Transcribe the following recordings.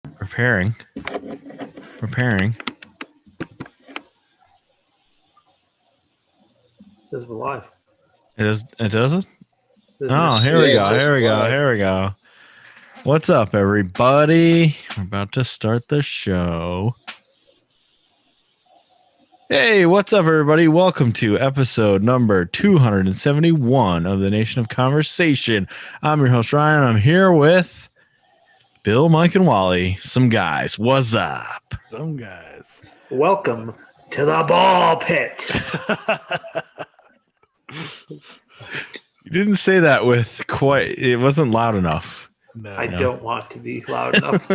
Preparing. Says we're live. It doesn't? Says Oh, we're- here we Yeah, it go. says Here we go. What's up, everybody? We're about to start the show. Hey, what's up, everybody? Welcome to episode number 271 of the Nation of Conversation. I'm your host, Ryan. I'm here with Bill, Mike, and Wally. Some guys. What's up? Some guys. Welcome to the ball pit. You didn't say that with quite... It wasn't loud enough. No. I don't want to be loud enough.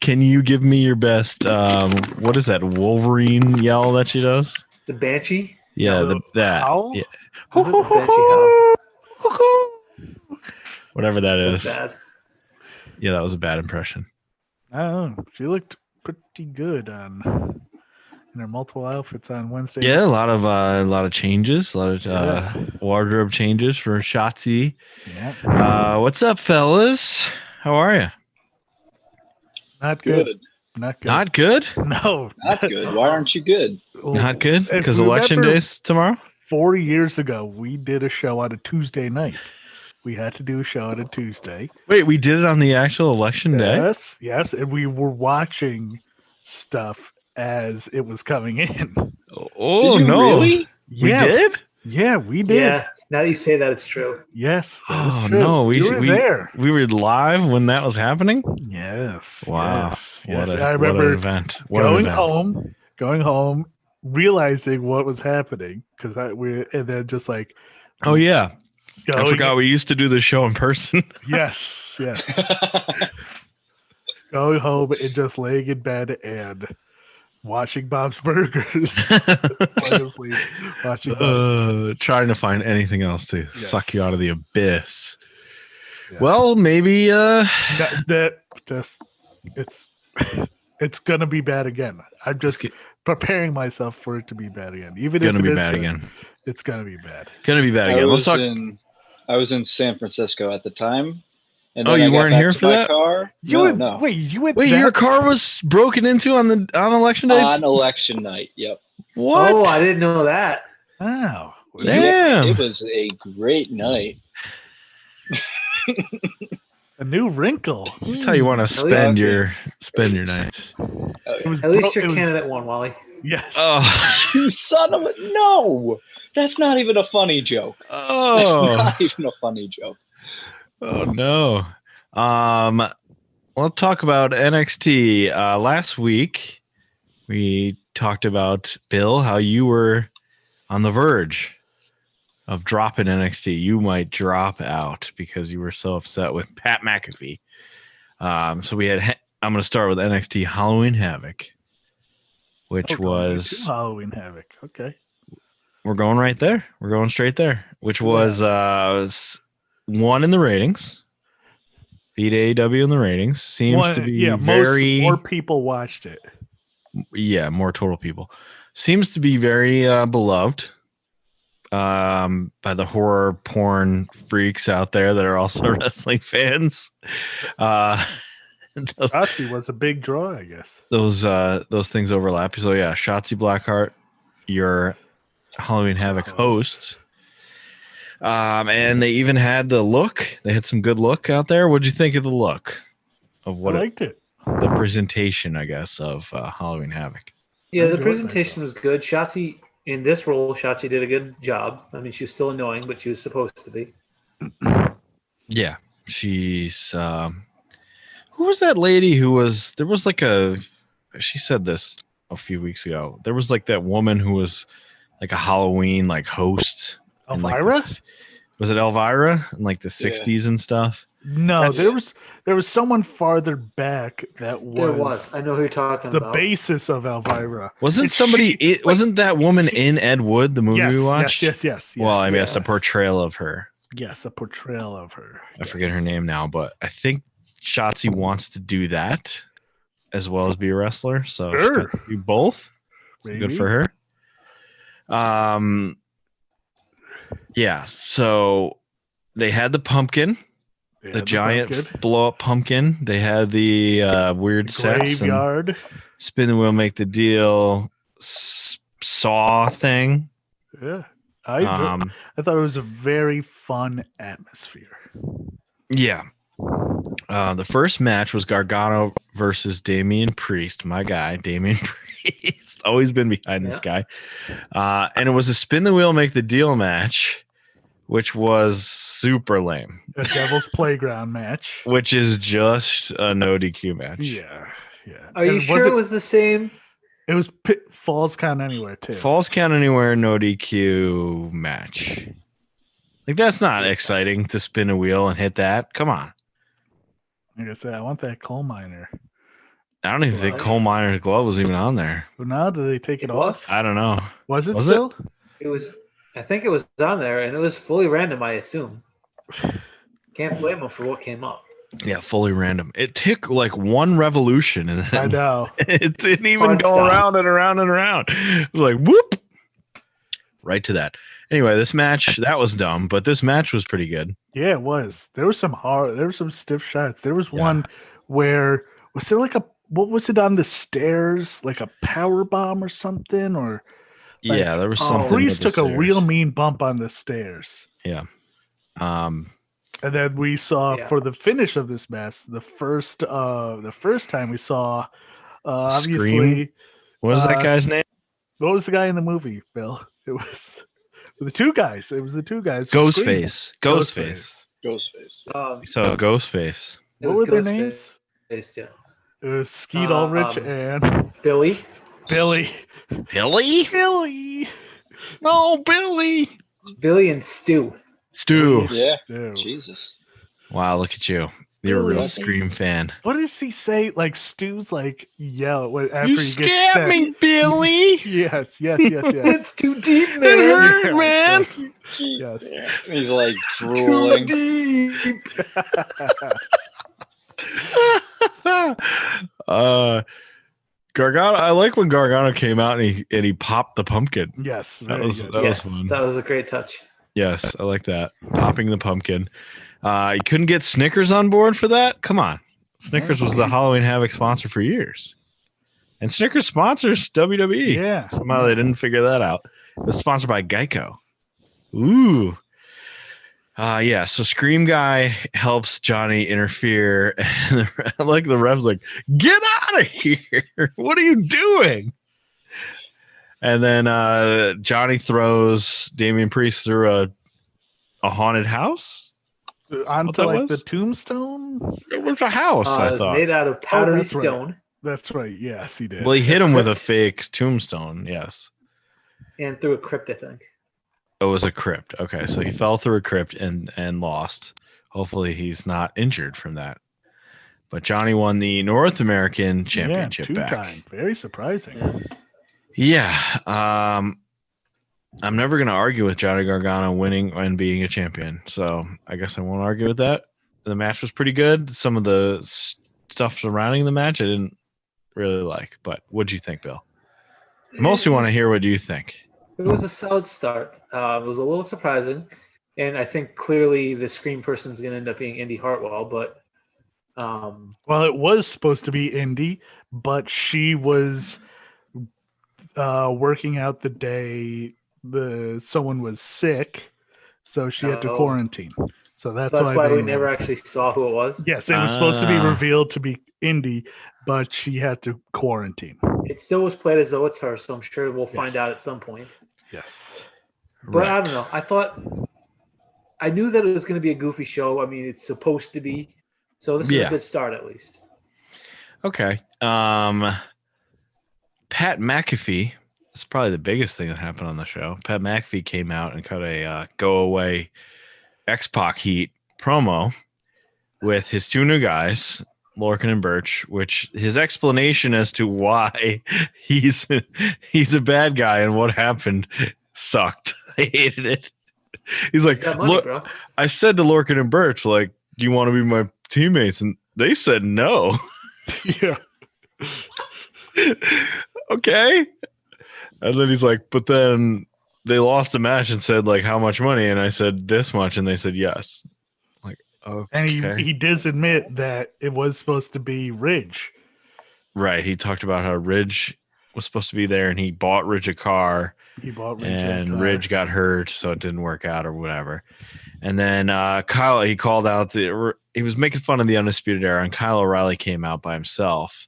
Can you give me your best, what is that, Wolverine yell that she does? The Banshee? Yeah, No, that. howl? Yeah. Is it the Banshee howl? Whatever that That's is. bad. Yeah, that was a bad impression. I don't know. She looked pretty good in her multiple outfits on Wednesday. Yeah, a lot of changes, a lot of Yeah. wardrobe changes for Shotzi. Yeah. What's up, fellas? How are you? Not good. Good. Not good. Not good? No. Not good. Why aren't you good? Not good? If Because you election remember, day's tomorrow? 4 years ago, we did a show on a Tuesday night. We had to do a show on a Tuesday. Wait, we did it on the actual election day? Yes. And we were watching stuff as it was coming in. Oh, Did you no. really? We did? Yeah, we did. Yeah, now that you say that, it's true. Yes. that is Oh, true. no. You were there. We were live when that was happening? Yes. Wow. Yes. What yes. a, I what an remember event. What an event. going home, realizing what was happening because and then just like Oh, yeah. I going. forgot we used to do the show in person. Yes. Going home and just laying in bed and watching Bob's Burgers. Honestly, watching Bob's. Trying to find anything else to Yes. suck you out of the abyss. Yeah. Well, maybe it's gonna be bad again. I'm just preparing myself for it to be bad again. Even gonna if it be is bad good, again. it's gonna be bad. Gonna be bad again. Let's talk. I was in San Francisco at the time. And Oh, then you I got weren't back here to for my that? Car. No. Wait, you went Wait, that- your car was broken into on election day? On election night. Yep. What? Oh, I didn't know that. Wow. Damn. It was a great night. A new wrinkle. That's how you want to spend your nights. It was At least bro- your it was- candidate won, Wally. Yes. Oh. You son of a no. That's not even a funny joke. That's Oh. not even a funny joke. Oh no. Let's talk about NXT. Last week we talked about, Bill, how you were on the verge of dropping NXT. You might drop out because you were so upset with Pat McAfee. So we had I'm going to start with NXT Halloween Havoc, which Going was into Halloween Havoc. Okay. we're going right there. We're going straight there, which was one in the ratings. Beat AEW in the ratings. Seems to be very more people watched it. more total people. Seems to be very beloved by the horror porn freaks out there that are also wrestling fans. Shotzi was a big draw, I guess. Those things overlap. So yeah, Shotzi Blackheart, your Halloween Havoc host. And they even had the look. They had some good look out there. What'd you think of the look of I liked it. the presentation, I guess, of Halloween Havoc? Yeah, the enjoyed presentation was good. Shotzi, in this role, Shotzi did a good job. I mean, she was still annoying, but she was supposed to be. Yeah, she's. Who was that lady who was? There was like she said this a few weeks ago. There was like that woman who was like a Halloween host. in, like, Elvira? was it Elvira in like the 60s and stuff? No, That's- there was someone farther back that was. There was. I know who you're talking the about. basis of Elvira. Wasn't It's somebody? she- Wasn't that woman in Ed Wood, the movie Yes, we watched? yes. Well, I mean, yes. it's a portrayal of her. Yes, a portrayal of her. I forget her name now, but I think Shotzi wants to do that as well as be a wrestler. So she Sure. could do both. Maybe. Good for her. Yeah. So they had the pumpkin Yeah, the giant blow up pumpkin. They had the weird sets. Graveyard. Spin the wheel, make the deal. Saw thing. Yeah. I thought it was a very fun atmosphere. Yeah. The first match was Gargano versus Damian Priest. My guy, Damian Priest. Always been behind this guy. And it was a spin the wheel, make the deal match, which was super lame. A Devil's Playground match. Which is just a no DQ match. Yeah. Are you sure it was the same? It was Falls Count Anywhere, too. Falls Count Anywhere, no DQ match. Like, that's not exciting to spin a wheel and hit that. Come on. Like I said, I want that coal miner. I don't even think Coal Miner's glove was even on there. But now, do they take it off? I don't know. Was it still? It was. I think it was on there, and it was fully random, I assume. Can't blame them for what came up. Yeah, fully random. It took like one revolution, and then I know. It didn't even go around and around and around. It was like, whoop. Right to that. Anyway, this match, that was dumb, but this match was pretty good. Yeah, it was. There was some stiff shots. There was one where, was there like what was it on the stairs? Like a power bomb or something? Or yeah, there was something. Priest took a real mean bump on the stairs. Yeah. And then we saw for the finish of this match, the first time we saw, obviously. Scream? What was that guy's name? What was the guy in the movie, Bill? It was the two guys. It was the two guys. Ghostface. Ghostface. So Ghostface. What were their names? Yeah. It was Skeet Ulrich and Billy. Billy? No, Billy. Billy and Stu. Yeah. Stu. Jesus. Wow, look at you. You're a real Scream fan. What does he say? Like Stu's like yell after You he gets scared me, Billy. Yes. It's too deep, man. It hurt, man. Yes. He's like drooling. Too deep. Gargano. I like when Gargano came out and he popped the pumpkin. Yes. That was fun. That was a great touch. Yes, I like that. Popping the pumpkin. You couldn't get Snickers on board for that? Come on. Snickers was the Halloween Havoc sponsor for years. And Snickers sponsors WWE. Yeah. Somehow they didn't figure that out. It was sponsored by Geico. Ooh. So Scream Guy helps Johnny interfere. And like the ref's like, get out of here. What are you doing? And then Johnny throws Damian Priest through a haunted house. Onto like the tombstone? It was a house, I thought. Made out of powdery that's right. stone. That's right. Yes, he did. Well, he hit him with a fake tombstone, yes. And through a crypt, I think. It was a crypt. Okay, so he fell through a crypt and lost. Hopefully he's not injured from that. But Johnny won the North American Championship back. Two-time. Very surprising. Yeah. I'm never going to argue with Johnny Gargano winning and being a champion. So I guess I won't argue with that. The match was pretty good. Some of the stuff surrounding the match I didn't really like. But what'd you think, Bill? I mostly want to hear what you think. It was a solid start. It was a little surprising. And I think clearly the Scream person is going to end up being Indy Hartwell. But well, it was supposed to be Indy, but she was working out the day someone was sick, so she had to quarantine. So that's why we never actually saw who it was. Yes, it was supposed to be revealed to be Indy, but she had to quarantine. It still was played as though it's her, so I'm sure we'll find out at some point. Yes. But I don't know. I knew that it was going to be a goofy show. I mean, it's supposed to be. So this is a good start at least. Okay. Pat McAfee. It's probably the biggest thing that happened on the show. Pat McAfee came out and cut a go-away X-Pac heat promo with his two new guys, Lorcan and Birch, which his explanation as to why he's a bad guy and what happened sucked. I hated it. He's like, look, I said to Lorcan and Birch, like, do you want to be my teammates? And they said no. Yeah. Okay. And then he's like, but then they lost the match and said, like, how much money? And I said, this much. And they said, yes. Like, Okay. And he does admit that it was supposed to be Ridge. Right. He talked about how Ridge was supposed to be there, and he bought Ridge a car. He bought Ridge and Ridge got hurt, so it didn't work out or whatever. And then Kyle, he called out he was making fun of the Undisputed Era, and Kyle O'Reilly came out by himself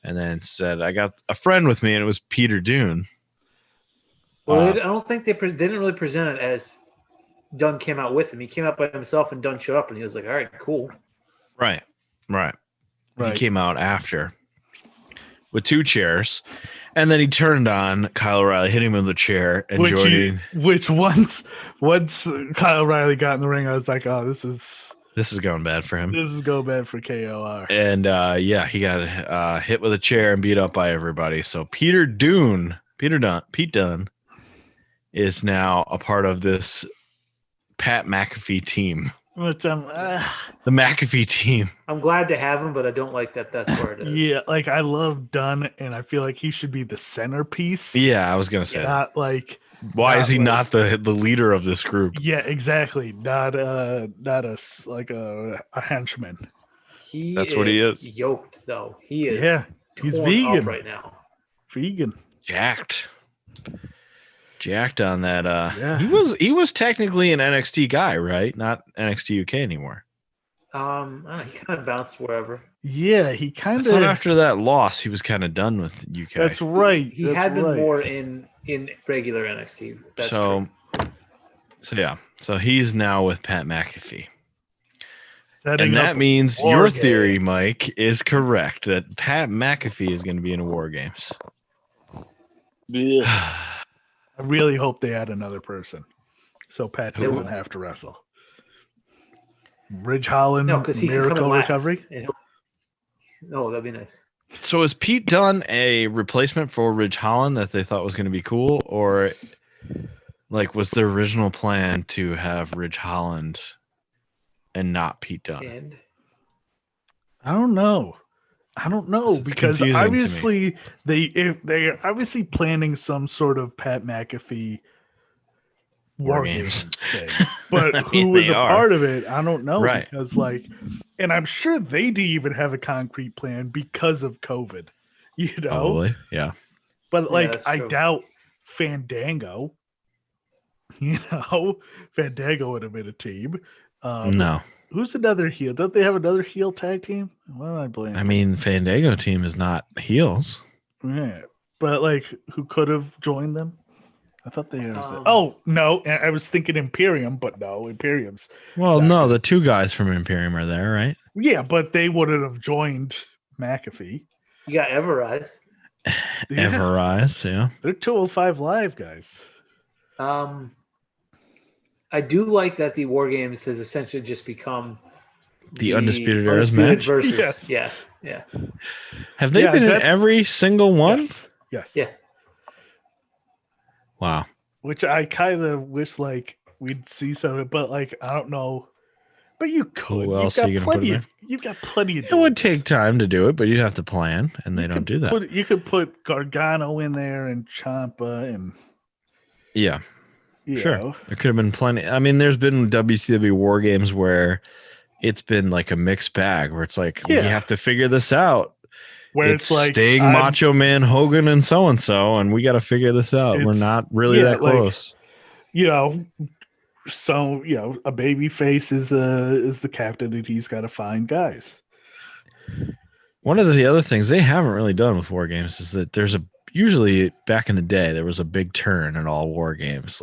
and then said, I got a friend with me, and it was Peter Doon. Well, I don't think they didn't really present it as Dunn came out with him. He came out by himself, and Dunn showed up, and he was like, all right, cool. Right. He came out after with 2 chairs, and then he turned on Kyle O'Reilly, hit him with the chair, and joining. Which once Kyle O'Reilly got in the ring, I was like, oh, this is going bad for him. This is going bad for KOR. And he got hit with a chair and beat up by everybody. So Pete Dunne is now a part of this Pat McAfee team. Which the McAfee team. I'm glad to have him, but I don't like that that's where it is. Yeah, like I love Dunn, and I feel like he should be the centerpiece. Yeah, I was gonna say not like. Why is he not the leader of this group? Yeah, exactly. Not a henchman. That's what he is. Yoked though. He is. Yeah, he's vegan right now. Vegan. Jacked on that. He was technically an NXT guy, right? Not NXT UK anymore. He kind of bounced wherever. Yeah, he kind of. of. After that loss, he was kind of done with UK. That's right. He had been more in regular NXT. That's true. So he's now with Pat McAfee. And that means your theory, Mike, is correct that Pat McAfee is going to be in War Games. Yeah. I really hope they add another person so Pat doesn't have to wrestle. Ridge Holland, Miracle Recovery. No, that'd be nice. So is Pete Dunne a replacement for Ridge Holland that they thought was going to be cool, or like was the original plan to have Ridge Holland and not Pete Dunne? And I don't know because obviously they're obviously planning some sort of Pat McAfee War Games thing. But who was a part of it, I don't know. Right. Because and I'm sure they didn't even have a concrete plan because of COVID. Probably, yeah. But I doubt Fandango. Fandango would have been a team. No. Who's another heel? Don't they have another heel tag team? What am I blaming? I mean, Fandango team is not heels. Yeah, but who could have joined them? I thought they were. Oh no, I was thinking Imperium, but no, Imperium's. Well, no, the 2 guys from Imperium are there, right? Yeah, but they wouldn't have joined McAfee. You got Everrise. Everrise, yeah. They're 205 Live guys. I do like that the War Games has essentially just become the Undisputed Era's match. Versus, yeah. Have they been in every single one? Yes. Yeah. Wow. Which I kind of wish we'd see some of it, but I don't know. But you could. Who else are you going to put in there? You've got plenty of. It would take time to do it, but you'd have to plan, and they don't do that. You could put Gargano in there and Ciampa and. Yeah. Sure. There could have been plenty. I mean, there's been WCW War Games where it's been a mixed bag where it's we have to figure this out. Where it's Sting, Macho Man, Hogan, and so, and we got to figure this out. We're not really that close. So, a baby face is the captain and he's got to find guys. One of the other things they haven't really done with War Games is that there's usually back in the day, there was a big turn in all War Games.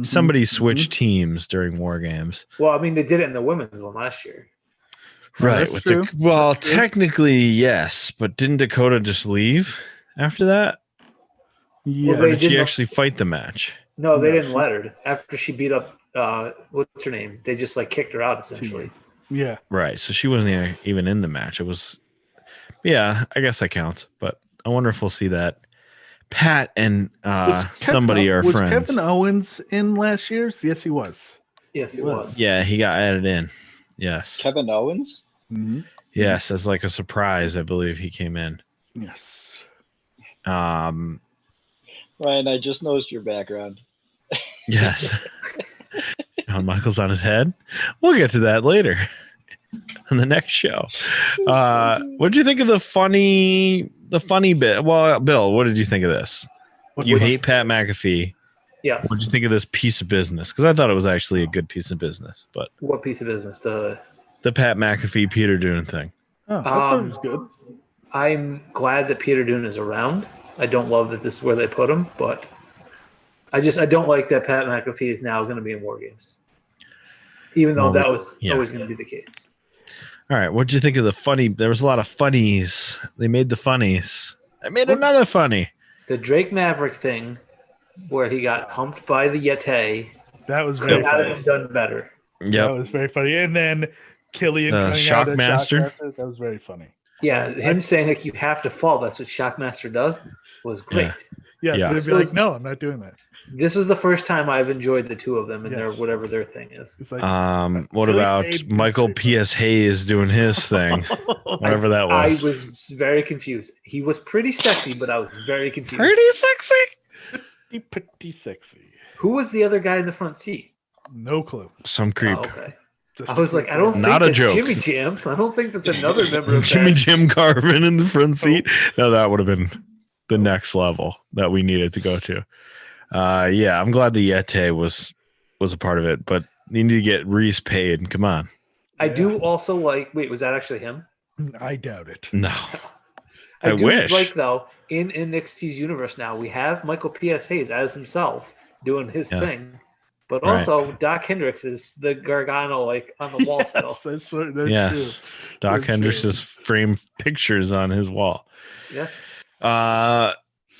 Somebody switched teams during War Games. Well, I mean, they did it in the women's one last year. Right. Technically, yes. But didn't Dakota just leave after that? Yeah. Or did she actually fight the match? No, they didn't let her. After she beat up, what's her name? They just kicked her out, essentially. Yeah. Right. So she wasn't even in the match. It was, I guess that counts. But I wonder if we'll see that. Pat and somebody are friends. Was Kevin Owens in last year's? Yes, he was. Yes, he was. Yeah, he got added in. Yes. Kevin Owens? Mm-hmm. Yes, as a surprise, I believe he came in. Yes. Ryan, I just noticed your background. Yes. Shawn Michaels on his head. We'll get to that later in the next show. What did you think of the funny bit? Well, Bill, what did you think of this? You hate Pat McAfee. Yes. What did you think of this piece of business? Because I thought it was actually a good piece of business. But what piece of business? The Pat McAfee Peter Doon thing. Oh, I thought it was good. I'm glad that Peter Doon is around. I don't love that this is where they put him, but I don't like that Pat McAfee is now going to be in War Games, even though that was always going to be the case. All right, what did you think of the funny? There was a lot of funnies. They made the funnies. I made another funny. The Drake Maverick thing, where he got humped by the Yeti. That was very funny. Have done better. Yep. That was very funny. And then Killian coming out of Shockmaster. That was very funny. Yeah, him saying like you have to fall. That's what Shockmaster does. Was great. Yeah. So they'd be like, no, I'm not doing that. This was the first time I've enjoyed the two of them and their whatever their thing is. It's like, what about Michael P.S. Hayes doing his thing? Whatever that was. I was very confused. He was pretty sexy, but I was very confused. Pretty sexy? Pretty sexy. Who was the other guy in the front seat? No clue. Some creep. Oh, okay. I was like, I don't Not think a joke. Jimmy Jam. I don't think that's another member of Jimmy that. Jim Garvin in the front seat. No, that would have been the next level that we needed to go to. Yeah, I'm glad the Yeti was a part of it, but you need to get Reese paid. Come on. I do also like. Wait, was that actually him? I doubt it. No. I do wish. like though in NXT's universe now we have Michael P.S. Hayes as himself doing his thing, but also Doc Hendricks is the Gargano like on the wall still. That's true. Doc Hendricks' framed pictures on his wall. Yeah.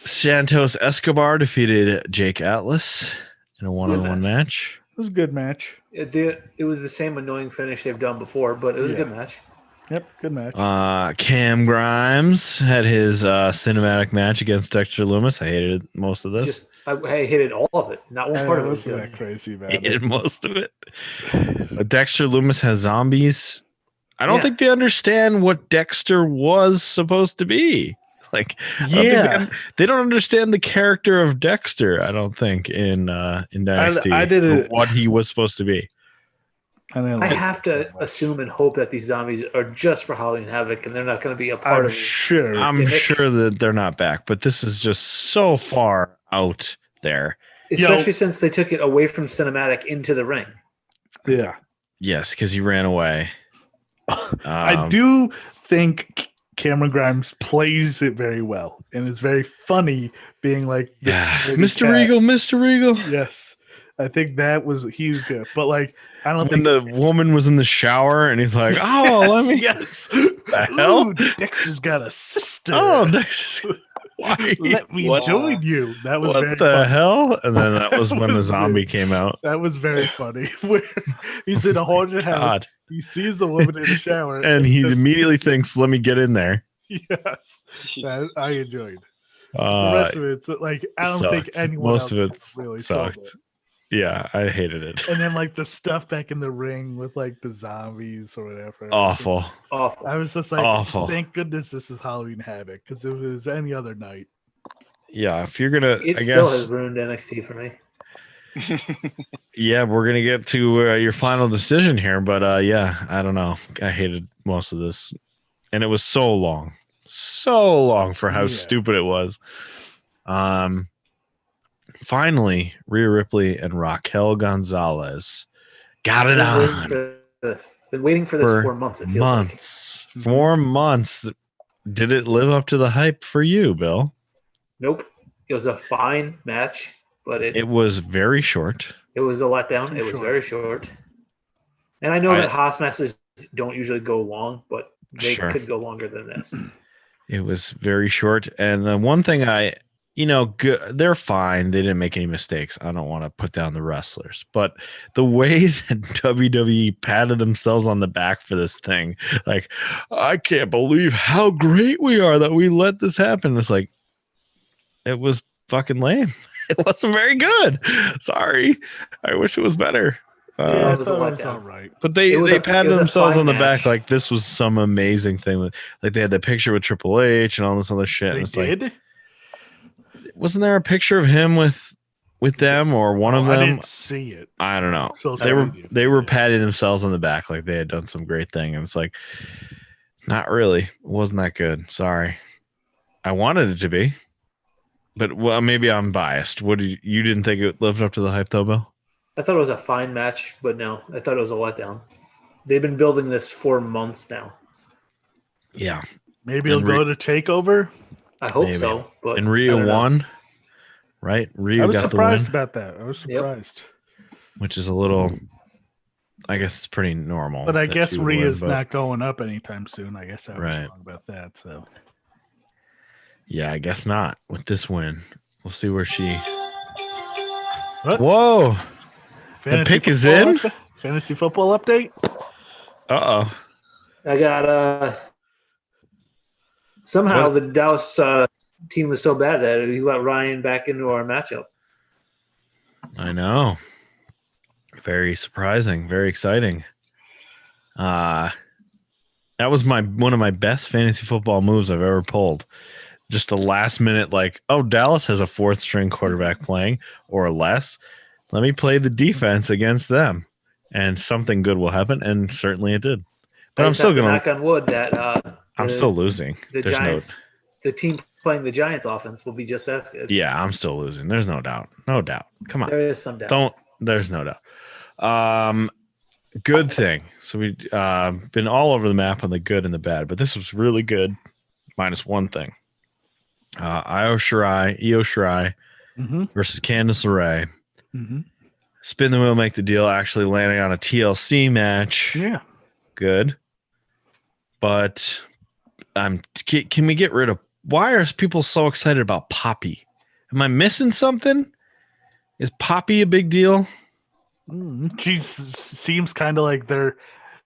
Santos Escobar defeated Jake Atlas in a one-on-one match. It was a good match. It was the same annoying finish they've done before, but it was a good match. Yep, good match. Cam Grimes had his cinematic match against Dexter Lumis. I hated most of this. I hated all of it. Not one part of it was that crazy, man. I hated most of it. But Dexter Lumis has zombies. I don't think they understand what Dexter was supposed to be. Like, they don't understand the character of Dexter. I don't think in NXT I didn't what he was supposed to be. I have to assume and hope that these zombies are just for Halloween Havoc, and they're not going to be a part of it. I'm sure that they're not back, but this is just so far out there. Especially since they took it away from cinematic into the ring. Yeah. Yes, because he ran away. I do think Cameron Grimes plays it very well, and it's very funny being like, Mr. Regal, Mr. Regal. Yes. I think he's good, but like I don't think the woman was in the shower and he's like, "Oh, let me." Yes. The hell? Ooh, Dexter's got a sister. Oh, Dexter. Why? Let me join you. That was what the hell? And then that was when the zombie came out. That was very funny. Where he's in a haunted house. He sees a woman in the shower, and he immediately thinks, "Let me get in there." Yes, that I enjoyed. The rest of it's like I don't think anyone most of it really sucked. Yeah, I hated it. And then like the stuff back in the ring with like the zombies or whatever. Awful. I was just like, awful. Thank goodness this is Halloween Havoc, because if it was any other night. Yeah, if you're gonna, it still has ruined NXT for me. Yeah, we're gonna get to your final decision here, but yeah, I don't know. I hated most of this, and it was so long for how stupid it was. Finally, Rhea Ripley and Raquel Gonzalez got it on. Been waiting for this for months. It feels like. 4 months. Did it live up to the hype for you, Bill? Nope. It was a fine match, but it was very short. It was a letdown. It was very short. And I know that Haas matches don't usually go long, but they could go longer than this. It was very short. And the one thing they're fine. They didn't make any mistakes. I don't want to put down the wrestlers, but the way that WWE patted themselves on the back for this thing, like, I can't believe how great we are that we let this happen. It's like, it was fucking lame. It wasn't very good. Sorry. I wish it was better. I thought it was all right. But they patted themselves on the back like this was some amazing thing. Like they had the picture with Triple H and all this other shit. They and it's did? Like, wasn't there a picture of him with with them or one of them. I didn't see it. I don't know. So they were patting themselves on the back like they had done some great thing, and it's like, not really. It wasn't that good. Sorry. I wanted it to be, but well, maybe I'm biased. What did you didn't think it lived up to the hype though, Bill? I thought it was a fine match, but no, I thought it was a letdown. They've been building this for months now. Yeah. Maybe he'll go to TakeOver. I hope so. But and Rhea won, right? Rhea got the win. I was surprised about that. I was surprised. Yep. Which is a little, I guess it's pretty normal. But I guess Rhea's not going up anytime soon. I guess I was wrong about that. So. Yeah, I guess not with this win. We'll see where she. What? Whoa! The pick is in. Fantasy football update. Uh-oh. I got somehow the Dallas team was so bad that he got Ryan back into our matchup. I know. Very surprising. Very exciting. That was one of my best fantasy football moves I've ever pulled. Just the last minute, like, oh, Dallas has a 4th string quarterback playing or less. Let me play the defense against them, and something good will happen. And certainly it did. But I'm still gonna knock on wood that I'm still losing. The Giants, the team playing the Giants offense will be just as good. Yeah, I'm still losing. There's no doubt. No doubt. Come on. There is some doubt. There's no doubt. Good thing. So we've been all over the map on the good and the bad, but this was really good, minus one thing. Io Shirai versus Candace LeRae. Mm-hmm. Spin the wheel, make the deal, actually landing on a TLC match. Yeah. Good. But can we get rid of, why are people so excited about Poppy? Am I missing something? Is Poppy a big deal? She seems kind of like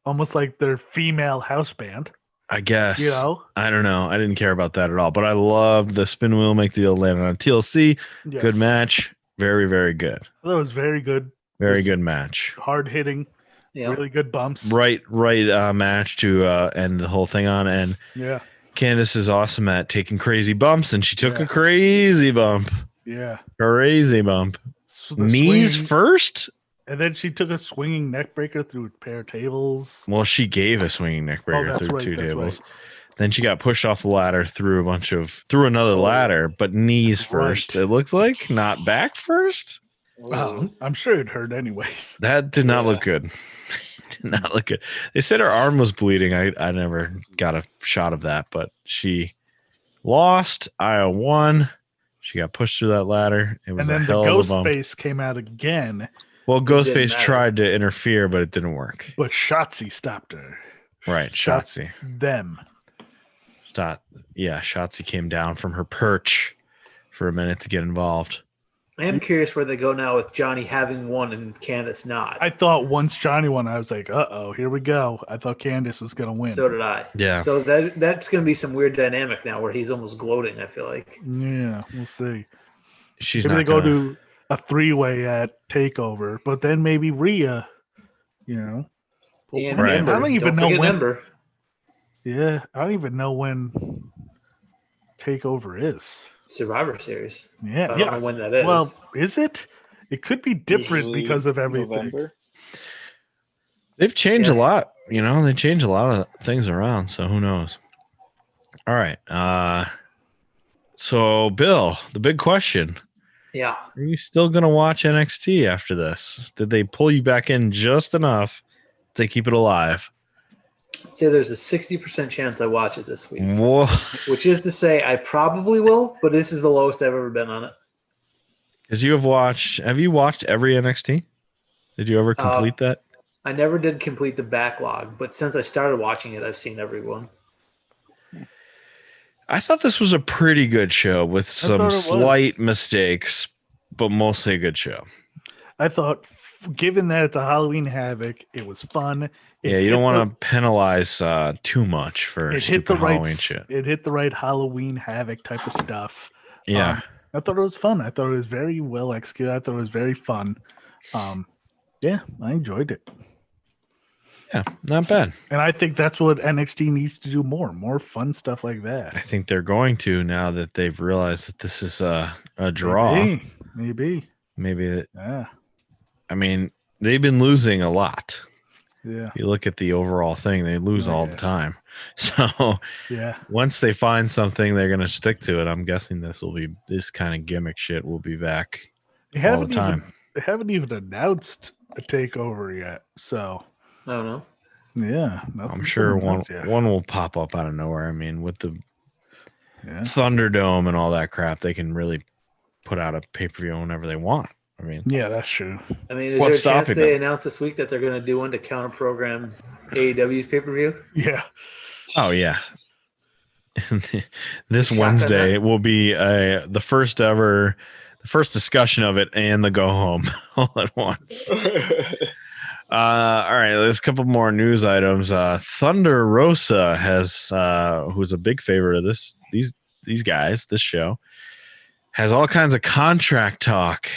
almost like their female house band. I guess. You know? I don't know. I didn't care about that at all. But I loved the spin wheel, make the deal, landing on TLC. Yes. Good match. Very, very good. That was very good. Very good match. Hard hitting. Yeah. Really good bumps. Right match to end the whole thing on. And yeah, Candace is awesome at taking crazy bumps, and she took a crazy bump. Yeah. Crazy bump. So knees first? And then she took a swinging neck breaker through a pair of tables. Well, she gave a swinging neck breaker through two tables. Right. Then she got pushed off the ladder through another ladder, but knees first. Right. It looked like, not back first. I'm sure it hurt anyways. That did not look good. Did not look good. They said her arm was bleeding. I never got a shot of that, but she lost. Io won. She got pushed through that ladder. It was and then the ghost face came out again. Well, Ghostface tried to interfere, but it didn't work. But Shotzi stopped her. Right, Shotzi. Them. Shotzi came down from her perch for a minute to get involved. I am curious where they go now with Johnny having won and Candace not. I thought once Johnny won, I was like, uh-oh, here we go. I thought Candace was going to win. So did I. Yeah. So that's going to be some weird dynamic now where he's almost gloating, I feel like. Yeah, we'll see. Maybe they go to a 3-way at TakeOver, but then maybe Rhea, And right. Ember. I don't even know when. Ember. Yeah, I don't even know when TakeOver is. Survivor Series. Yeah, I don't know when that is. Well, is it? It could be different usually because of everything. November. They've changed a lot. They changed a lot of things around, so who knows? All right. So, Bill, the big question. Yeah. Are you still going to watch NXT after this? Did they pull you back in just enough to keep it alive? Say there's a 60% chance I watch it this week. Whoa. Which is to say I probably will, but this is the lowest I've ever been on it. Because have you watched every NXT? Did you ever complete that? I never did complete the backlog, but since I started watching it, I've seen every one. I thought this was a pretty good show with some slight mistakes, but mostly a good show. I thought, given that it's a Halloween Havoc, it was fun. You don't want to penalize too much for stupid Halloween shit. It hit the right Halloween Havoc type of stuff. Yeah. I thought it was fun. I thought it was very well executed. I thought it was very fun. I enjoyed it. Yeah, not bad. And I think that's what NXT needs to do more fun stuff like that. I think they're going to now that they've realized that this is a draw. Maybe. Maybe. Yeah. I mean, they've been losing a lot. Yeah. You look at the overall thing, they lose all the time. So yeah, once they find something, they're going to stick to it. I'm guessing this kind of gimmick shit will be back all the time. They haven't even announced a takeover yet. So I don't know. Yeah. I'm sure one will pop up out of nowhere. I mean, with the Thunderdome and all that crap, they can really put out a pay-per-view whenever they want. I mean, yeah, that's true. I mean, is there a chance they announced this week that they're going to do one to counter-program AEW's pay-per-view? Yeah. Oh, yeah. This Wednesday will be the first discussion of it and the go home all at once. All right, there's a couple more news items. Thunder Rosa who's a big favorite of these guys, this show, has all kinds of contract talk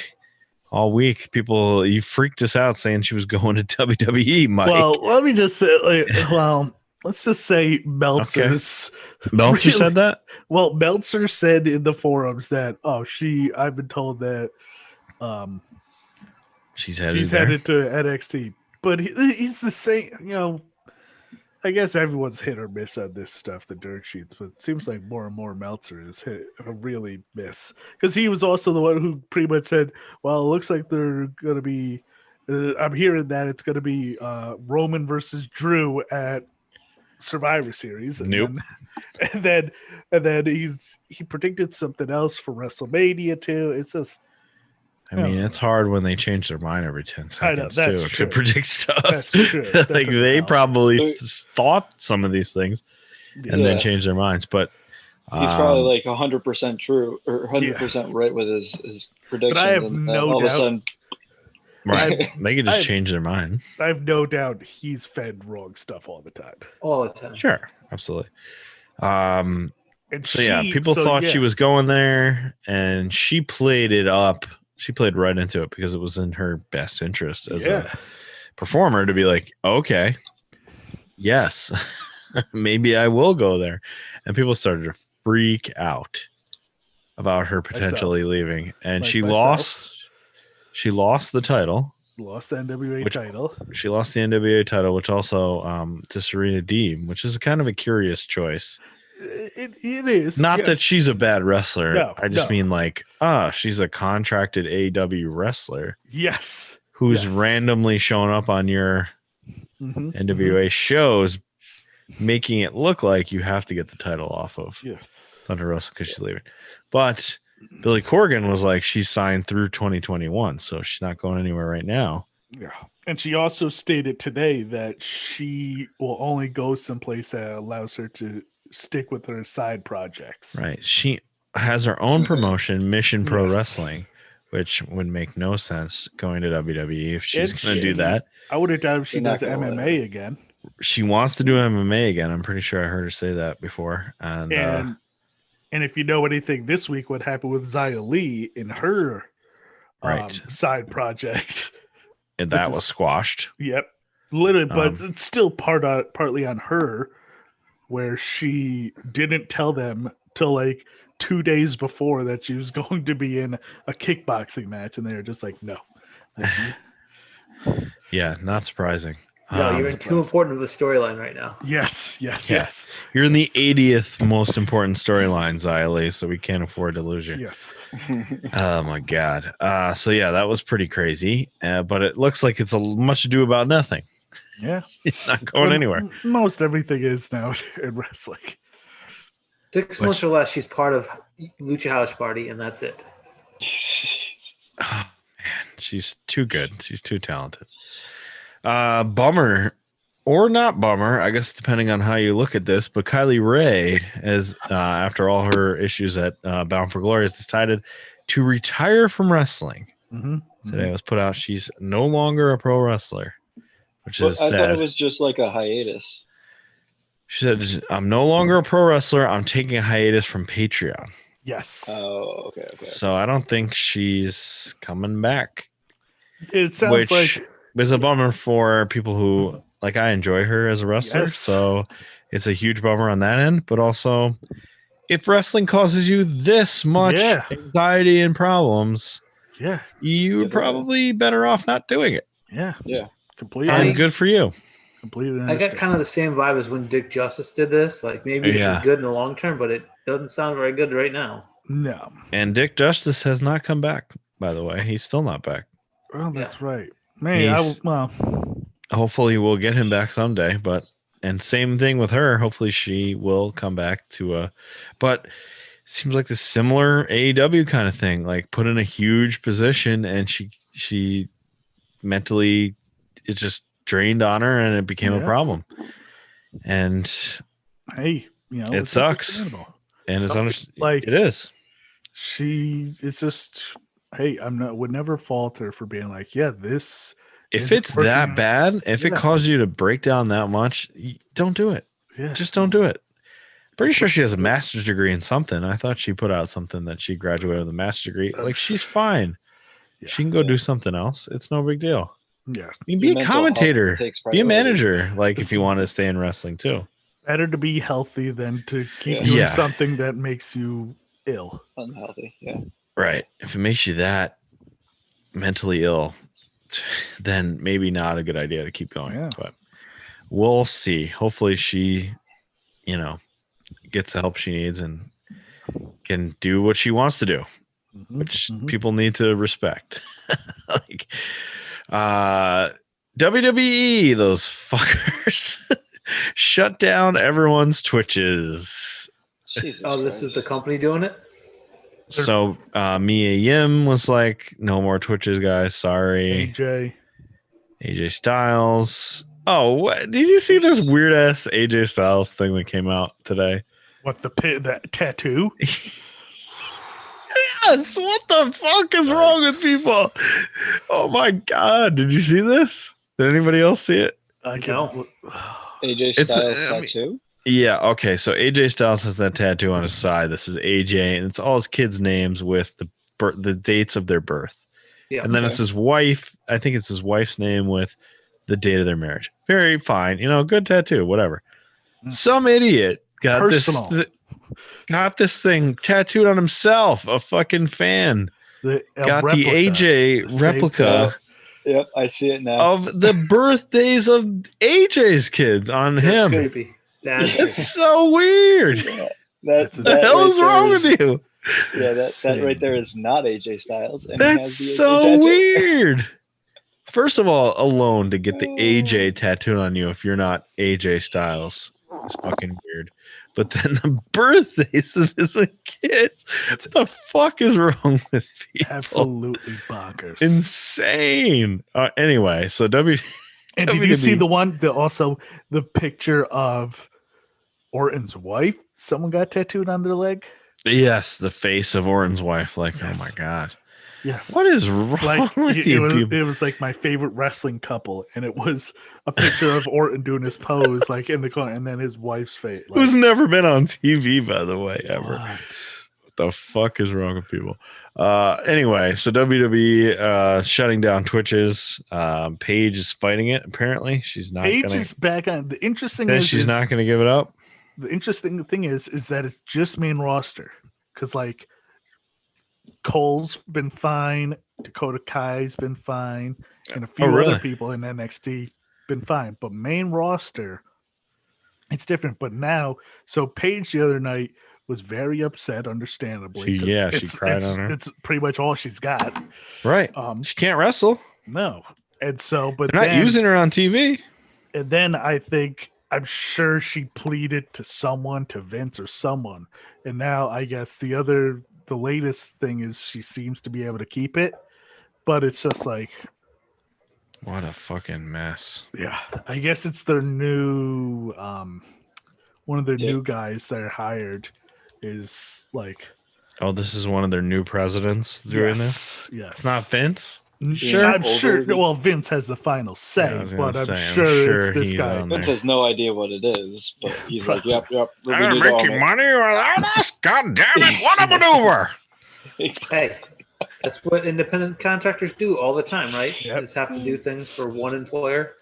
all week. You freaked us out saying she was going to WWE, Mike. Well, let me just say, let's just say Meltzer's. Okay. Meltzer said that? Well, Meltzer said in the forums that, I've been told that she's headed to NXT. But he's the same, I guess everyone's hit or miss on this stuff, the dirt sheets, but it seems like more and more Meltzer is hit a really miss. Because he was also the one who pretty much said, well, it looks like they're going to be, I'm hearing that it's going to be Roman versus Drew at Survivor Series. Nope. And then he predicted something else for WrestleMania too. It's just, I mean, it's hard when they change their mind every 10 seconds to predict stuff. That's true. Like they probably thought some of these things and then changed their minds. But he's probably like 100% true or 100% right with his predictions. But I have no doubt. Of a sudden, right. They could just change their mind. I have no doubt he's fed wrong stuff all the time. All the time. Sure. Absolutely. People thought she was going there and she played it up. She played right into it because it was in her best interest as a performer to be like, okay, yes, maybe I will go there. And people started to freak out about her potentially leaving. And she lost the title. Lost the NWA title. She lost the NWA title, which also to Serena Deeb, which is kind of a curious choice. It is. Not that she's a bad wrestler. No, I just mean she's a contracted AEW wrestler. Yes. Who's randomly showing up on your NWA shows, making it look like you have to get the title off of Thunder Rosa because she's leaving. But Billy Corgan was like, she's signed through 2021, so she's not going anywhere right now. Yeah. And she also stated today that she will only go someplace that allows her to stick with her side projects. Right. She has her own promotion, Mission Pro Wrestling, which would make no sense going to WWE if she's going to do that. I would have doubt if she does MMA again. She wants to do MMA again. I'm pretty sure I heard her say that before. And if you know anything this week, what happened with Xia Li in her side project. And that was squashed. Yep. Literally, but it's still partly on her, where she didn't tell them till like 2 days before that she was going to be in a kickboxing match, and they were just like, no. Yeah, not surprising. No, you're too important to the storyline right now. Yes. You're in the 80th most important storyline, Xia Li, so we can't afford to lose you. Yes. Oh, my God. That was pretty crazy, but it looks like it's much ado about nothing. Yeah. It's not going anywhere. Most everything is now in wrestling. 6 months or less, she's part of Lucha House Party, and that's it. Oh, man. She's too good. She's too talented. Bummer or not bummer, I guess, depending on how you look at this, but Kylie Rae, after all her issues at Bound for Glory, has decided to retire from wrestling. Today it was put out she's no longer a pro wrestler. Which is sad. I thought it was just like a hiatus. She said, I'm no longer a pro wrestler. I'm taking a hiatus from Patreon. Yes. Oh, okay. So I don't think she's coming back. It sounds like is a bummer for people who, like, I enjoy her as a wrestler. Yes. So it's a huge bummer on that end. But also, if wrestling causes you this much anxiety and problems, you're probably better off not doing it. Yeah. Completely. And good for you. Completely. I got kind of the same vibe as when Dick Justice did this. Like maybe this is good in the long term, but it doesn't sound very good right now. No. And Dick Justice has not come back. By the way, he's still not back. Oh, that's right. Man, hopefully we'll get him back someday. And same thing with her. Hopefully she will come back to but it seems like the similar AEW kind of thing, like put in a huge position and she mentally it just drained on her and it became a problem. And hey, it sucks. And it's it is. It's just hey, would never fault her for being like, this. If it's that bad, if it caused you to break down that much, don't do it. Yeah. Just don't do it. Pretty sure she has a master's degree in something. I thought she put out something that she graduated with a master's degree. Like, she's fine. Yeah. She can go do something else. It's no big deal. Yeah. You can be a commentator, be a manager, like if you want to stay in wrestling too. Better to be healthy than to keep doing something that makes you ill. Unhealthy, yeah. Right. If it makes you that mentally ill, then maybe not a good idea to keep going. Yeah. But we'll see. Hopefully she, gets the help she needs and can do what she wants to do, which people need to respect. Like WWE, those fuckers shut down everyone's Twitches. This is the company doing it? So Mia Yim was like, no more Twitches, guys. Sorry. AJ Styles. Oh, what? Did you see this weird ass AJ Styles thing that came out today? What, that tattoo? Yes. What the fuck is wrong with people? Oh my god! Did you see this? Did anybody else see it? No. AJ Styles tattoo. Yeah. Okay. So AJ Styles has that tattoo on his side. This is AJ, and it's all his kids' names with the dates of their birth. Yeah. And then it's his wife. I think it's his wife's name with the date of their marriage. Very fine. Good tattoo. Whatever. Some idiot got this thing tattooed on himself. A fucking fan got the AJ replica. Yep, I see it now. Of the birthdays of AJ's kids on him. Creepy. That's so weird. Yeah, what the hell is wrong with you? Yeah, that right there is not AJ Styles. And that's so weird. First of all, alone to get the AJ tattooed on you if you're not AJ Styles is fucking weird. But then the birthdays of his kids. What the fuck is wrong with people? Absolutely bonkers. Insane. Anyway, so And did you see the picture of Orton's wife? Someone got tattooed on their leg? Yes, the face of Orton's wife. Like, yes. Oh my god. Yes. What is wrong with you? It was like my favorite wrestling couple, and it was a picture of Orton doing his pose, like in the corner, and then his wife's face. Like, who's never been on TV, by the way, ever. What the fuck is wrong with people? Anyway, so WWE shutting down Twitches. Paige is fighting it. Apparently, she's not. Paige is back on. The interesting is she's not going to give it up. The interesting thing is that it's just main roster, because like Cole's been fine, Dakota Kai's been fine, and a few other people in NXT been fine. But main roster, it's different. But now, so Paige the other night was very upset, understandably. She cried on her. It's pretty much all she's got. Right. She can't wrestle. No. And so, but they're not using her on TV. And then I'm sure she pleaded to someone, to Vince or someone. And now I guess the latest thing is she seems to be able to keep it. But it's just like, what a fucking mess. Yeah. I guess it's their new, one of their new guys that are hired is like. Oh, this is one of their new presidents doing this? Yes. It's not Vince? Sure, I'm sure. Well, Vince has the final say, but I'm sure it's this guy. Vince has no idea what it is, but he's like, "Yep, I'm making money without us. God damn it! What a maneuver!" Hey, that's what independent contractors do all the time, right? Yep. Just have to do things for one employer.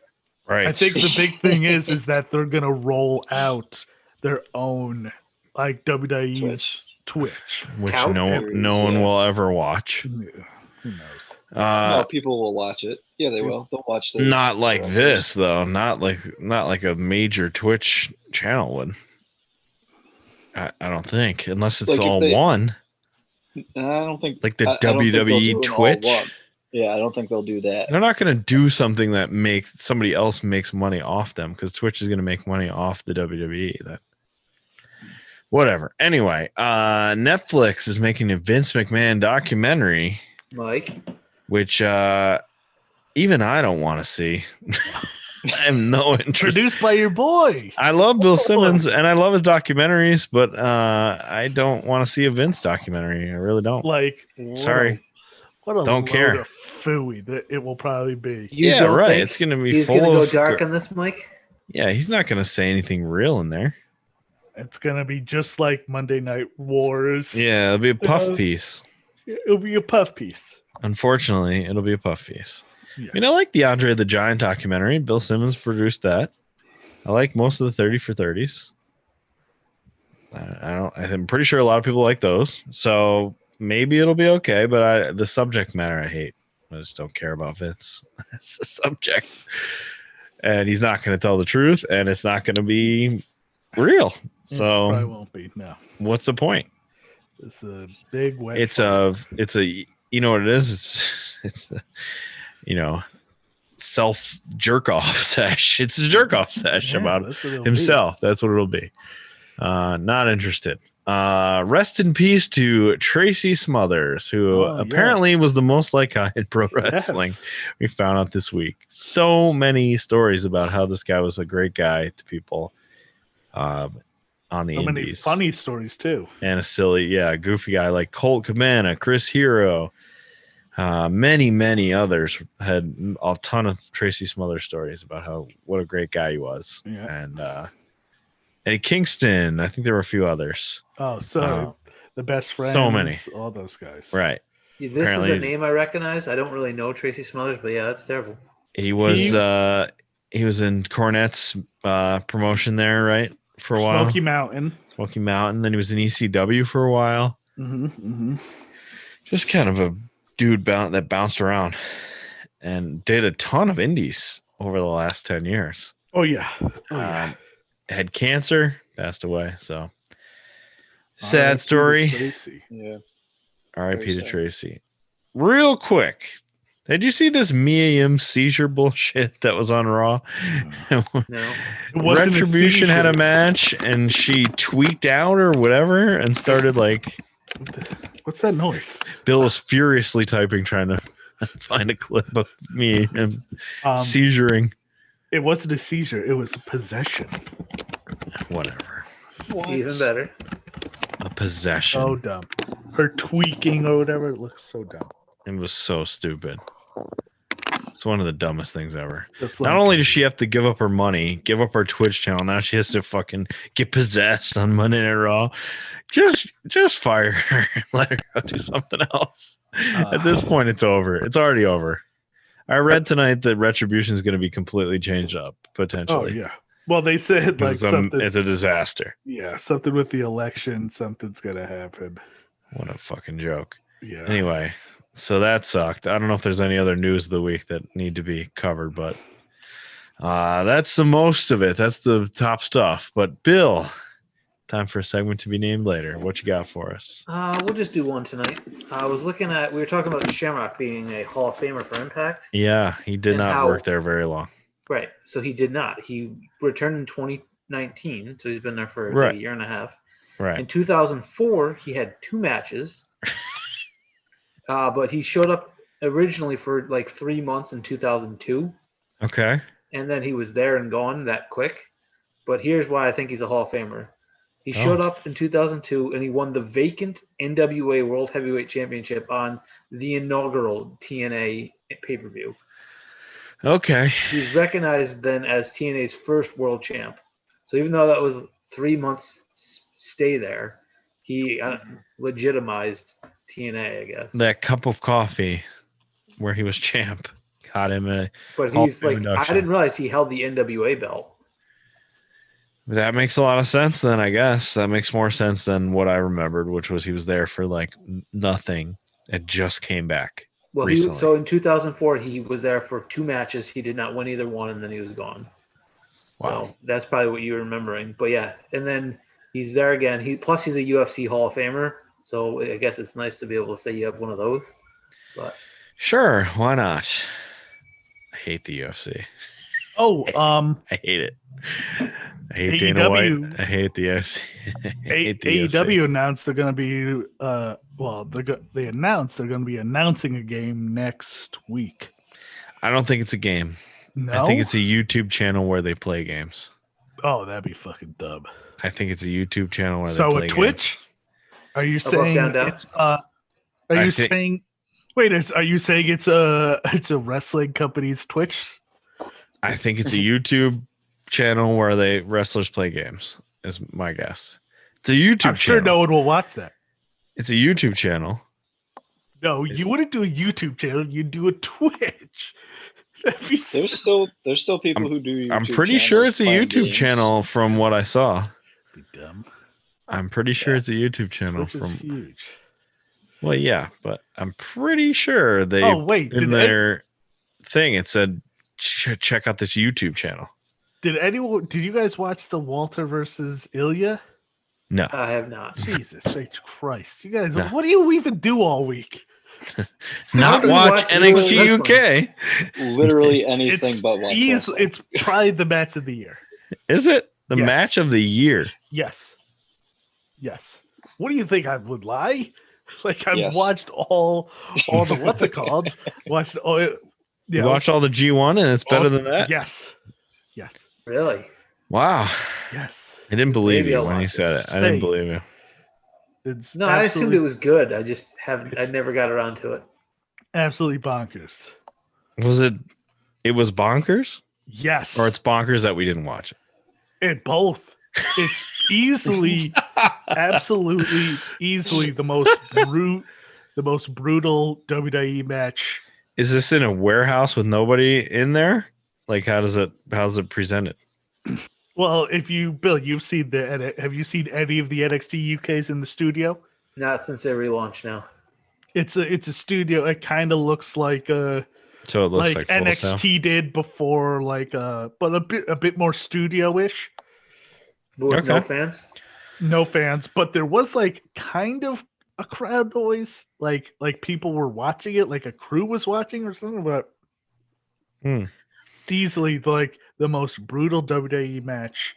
Right. I think the big thing is that they're gonna roll out their own, like WWE's Twitch, which no one will ever watch. Who knows? No, people will watch it. Yeah, they will. They'll watch it. Not like this, though. Not like a major Twitch channel would. I don't think, unless it's like all one. I don't think like the WWE Twitch. Yeah, I don't think they'll do that. They're not going to do something that makes somebody else makes money off them, because Twitch is going to make money off the WWE. Whatever. Anyway, Netflix is making a Vince McMahon documentary, Mike, which even I don't want to see. I have no interest. Produced by your boy. I love Bill Simmons and I love his documentaries, but I don't want to see a Vince documentary. I really don't. Sorry. What a don't care. Of phooey that it will probably be. Yeah, right. It's going to be he's full gonna of. Go dark on this, Mike. Yeah, he's not going to say anything real in there. It's going to be just like Monday Night Wars. Yeah, it'll be a puff piece. It'll be a puff piece. Unfortunately, it'll be a puff piece. Yeah. I mean, I like the Andre the Giant documentary. Bill Simmons produced that. I like most of the 30 for 30s. I'm pretty sure a lot of people like those. So maybe it'll be okay, but the subject matter I hate. I just don't care about Vince. That's the subject. And he's not going to tell the truth, and it's not going to be real. So probably won't be. No. What's the point? It's a big wet. It's a you know what it is? It's self jerk off sesh. It's a jerk off sesh about himself. That's what it'll be. Not interested. Rest in peace to Tracey Smothers, who apparently was the most liked guy in pro wrestling. Yes. We found out this week. So many stories about how this guy was a great guy to people on the indies. Many funny stories too. And a silly, goofy guy like Colt Cabana, Chris Hero. Many others had a ton of Tracey Smothers stories about what a great guy he was. Yeah. And Eddie Kingston, I think there were a few others. Oh, so the best friends, so many, all those guys. Right. This apparently, is a name I recognize. I don't really know Tracey Smothers, but yeah, that's terrible. He was in Cornette's promotion there, right, for a while. Smoky Mountain. Then he was in ECW for a while. Just kind of a dude that bounced around and did a ton of indies over the last 10 years. Oh yeah. Had cancer, passed away. So sad story. Yeah. R.I.P. to Tracey. Real quick, did you see this Mia Yim seizure bullshit that was on Raw? No. Retribution had a match and she tweaked out or whatever and started what's that noise? Bill is furiously typing, trying to find a clip of me and seizuring. It wasn't a seizure. It was a possession. Whatever. What? Even better. A possession. So dumb. Her tweaking or whatever. It looks so dumb. It was so stupid. It's one of the dumbest things ever. Not only does she have to give up her money, give up her Twitch channel, now she has to fucking get possessed on Monday Night Raw. Just fire her and let her go do something else. At this point, it's over. It's already over. I read tonight that Retribution is going to be completely changed up, potentially. Oh, yeah. Well, they said something. It's a disaster. Yeah, something with the election. Something's going to happen. What a fucking joke. Yeah. Anyway, so that sucked. I don't know if there's any other news of the week that need to be covered, but that's the most of it. That's the top stuff. But Bill, time for a segment to be named later. What you got for us? We'll just do one tonight. I was looking we were talking about Shamrock being a Hall of Famer for Impact. Yeah, he did not work there very long. Right. So he did not. He returned in 2019, so he's been there for a year and a half. Right. In 2004, he had 2 matches. But he showed up originally for 3 months in 2002. Okay. And then he was there and gone that quick. But here's why I think he's a Hall of Famer. He showed up in 2002 and he won the vacant NWA World Heavyweight Championship on the inaugural TNA pay-per-view. Okay. He's recognized then as TNA's first world champ. So even though that was 3 months stay there, he legitimized TNA, I guess. That cup of coffee where he was champ got him a. But he's I didn't realize he held the NWA belt. That makes a lot of sense then, I guess. That makes more sense than what I remembered, which was he was there for nothing and just came back. Well, so in 2004, he was there for 2 matches. He did not win either one, and then he was gone. Wow. So that's probably what you're remembering. But yeah, and then he's there again. He's a UFC Hall of Famer, so I guess it's nice to be able to say you have one of those. But sure, why not? I hate the UFC. Oh, I hate it. I hate Dana White. I hate the UFC. AEW announced they're going to be they announced they're going to be announcing a game next week. I don't think it's a game. No? I think it's a YouTube channel where they play games. Oh, that'd be fucking dumb. I think it's a YouTube channel where they play games. So a Twitch? Are you saying it's are you saying it's a wrestling company's Twitch? I think it's a YouTube channel where wrestlers play games, is my guess. It's a YouTube channel. I'm sure no one will watch that. It's a YouTube channel. No, you wouldn't do a YouTube channel. You'd do a Twitch. There's still people who do YouTube I'm pretty sure it's a YouTube channel from what I saw. Be dumb. I'm pretty sure it's a YouTube channel Twitch is huge. Well, yeah, but I'm pretty sure they in their thing it said check out this YouTube channel. Did you guys watch the Walter versus Ilya? No. I have not. Jesus Christ. You guys, what do you even do all week? Not watch NXT UK. Literally anything but watch. It's probably the match of the year. Is it? The match of the year? Yes. What do you think? I would lie? Like I've watched all the what's it called? Watched all you watch all the G1 and it's better than that? Yes. Really? Wow. Yes. I didn't believe you when you said it. I didn't believe you. I assumed it was good. I just I never got around to it. Absolutely bonkers. Was it? It was bonkers? Yes. Or it's bonkers that we didn't watch it? It both. It's absolutely easily the most brutal WWE match. Is this in a warehouse with nobody in there? Like how's it presented? Well, Bill, you've seen have you seen any of the NXT UKs in the studio? Not since they relaunched now. It's a studio. It kind of looks like so it looks like NXT did before, but a bit more studio-ish. With no fans? No fans, but there was kind of a crowd noise, like people were watching it, like a crew was watching or something. But easily the most brutal WWE match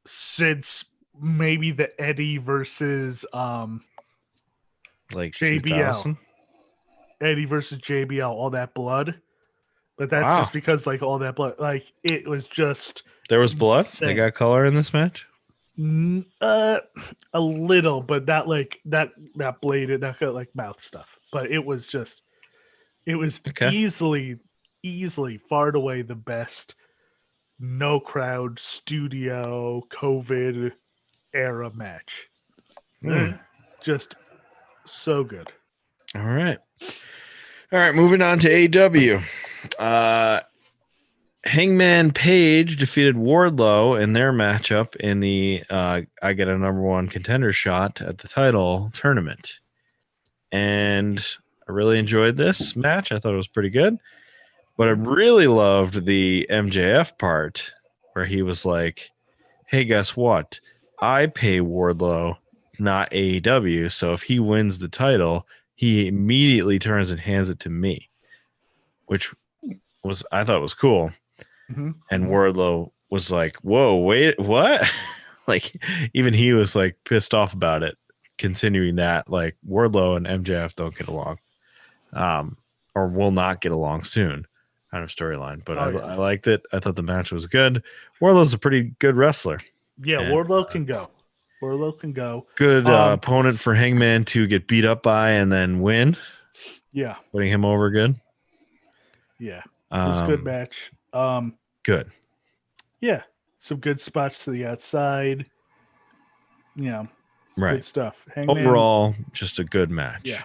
since maybe the Eddie versus JBL. 2000? Eddie versus JBL, all that blood. But that's just because all that blood, it was just. There was blood. They got color in this match. A little, but not that bladed, not mouth stuff. But it was easily far and away the best no crowd studio COVID era match. Just so good. All right, moving on to AEW. Hangman Page defeated Wardlow in their matchup in the I get a #1 contender shot at the title tournament. And I really enjoyed this match. I thought it was pretty good. But I really loved the MJF part where he was like, hey, guess what? I pay Wardlow, not AEW. So if he wins the title, he immediately turns and hands it to me, which I thought was cool. Mm-hmm. And Wardlow was like, whoa, wait, what? Even he was pissed off about it, continuing that Wardlow and MJF don't get along, or will not get along soon kind of storyline. But I liked it. I thought the match was good. Wardlow's a pretty good wrestler. Yeah, and, Wardlow can go. Good opponent for Hangman to get beat up by and then win. Yeah. Putting him over good. Yeah. It was a good match. Good. Yeah. Some good spots to the outside. Right. Good stuff. Hangman, overall, just a good match. Yeah.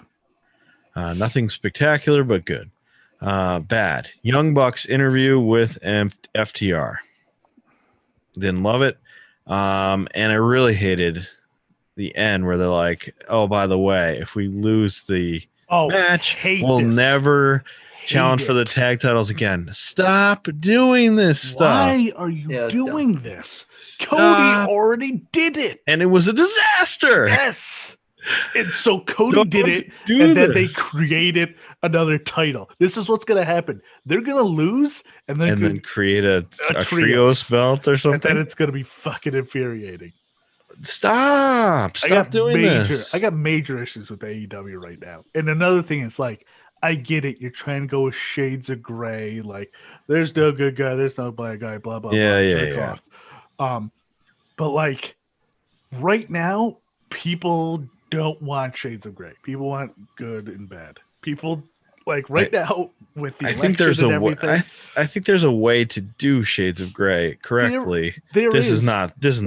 Nothing spectacular, but good. Bad. Young Bucks interview with FTR. Didn't love it. And I really hated the end where they're like, oh, by the way, if we lose the match. We'll never challenge for the tag titles again. Stop doing this stuff. Why are you doing this? Cody already did it. And it was a disaster. Yes. And so Cody did it, and then they created another title. This is what's going to happen. They're going to lose, and then create a trios belt or something. And then it's going to be fucking infuriating. Stop doing this. I got major issues with AEW right now. And another thing is, like, I get it. You're trying to go with shades of gray. Like, there's no good guy. There's no bad guy. Blah, blah, blah. Yeah. But, like, right now, people don't want shades of gray. People want good and bad. People, like, now with the election and everything. I think there's a way to do shades of gray correctly. This is not that,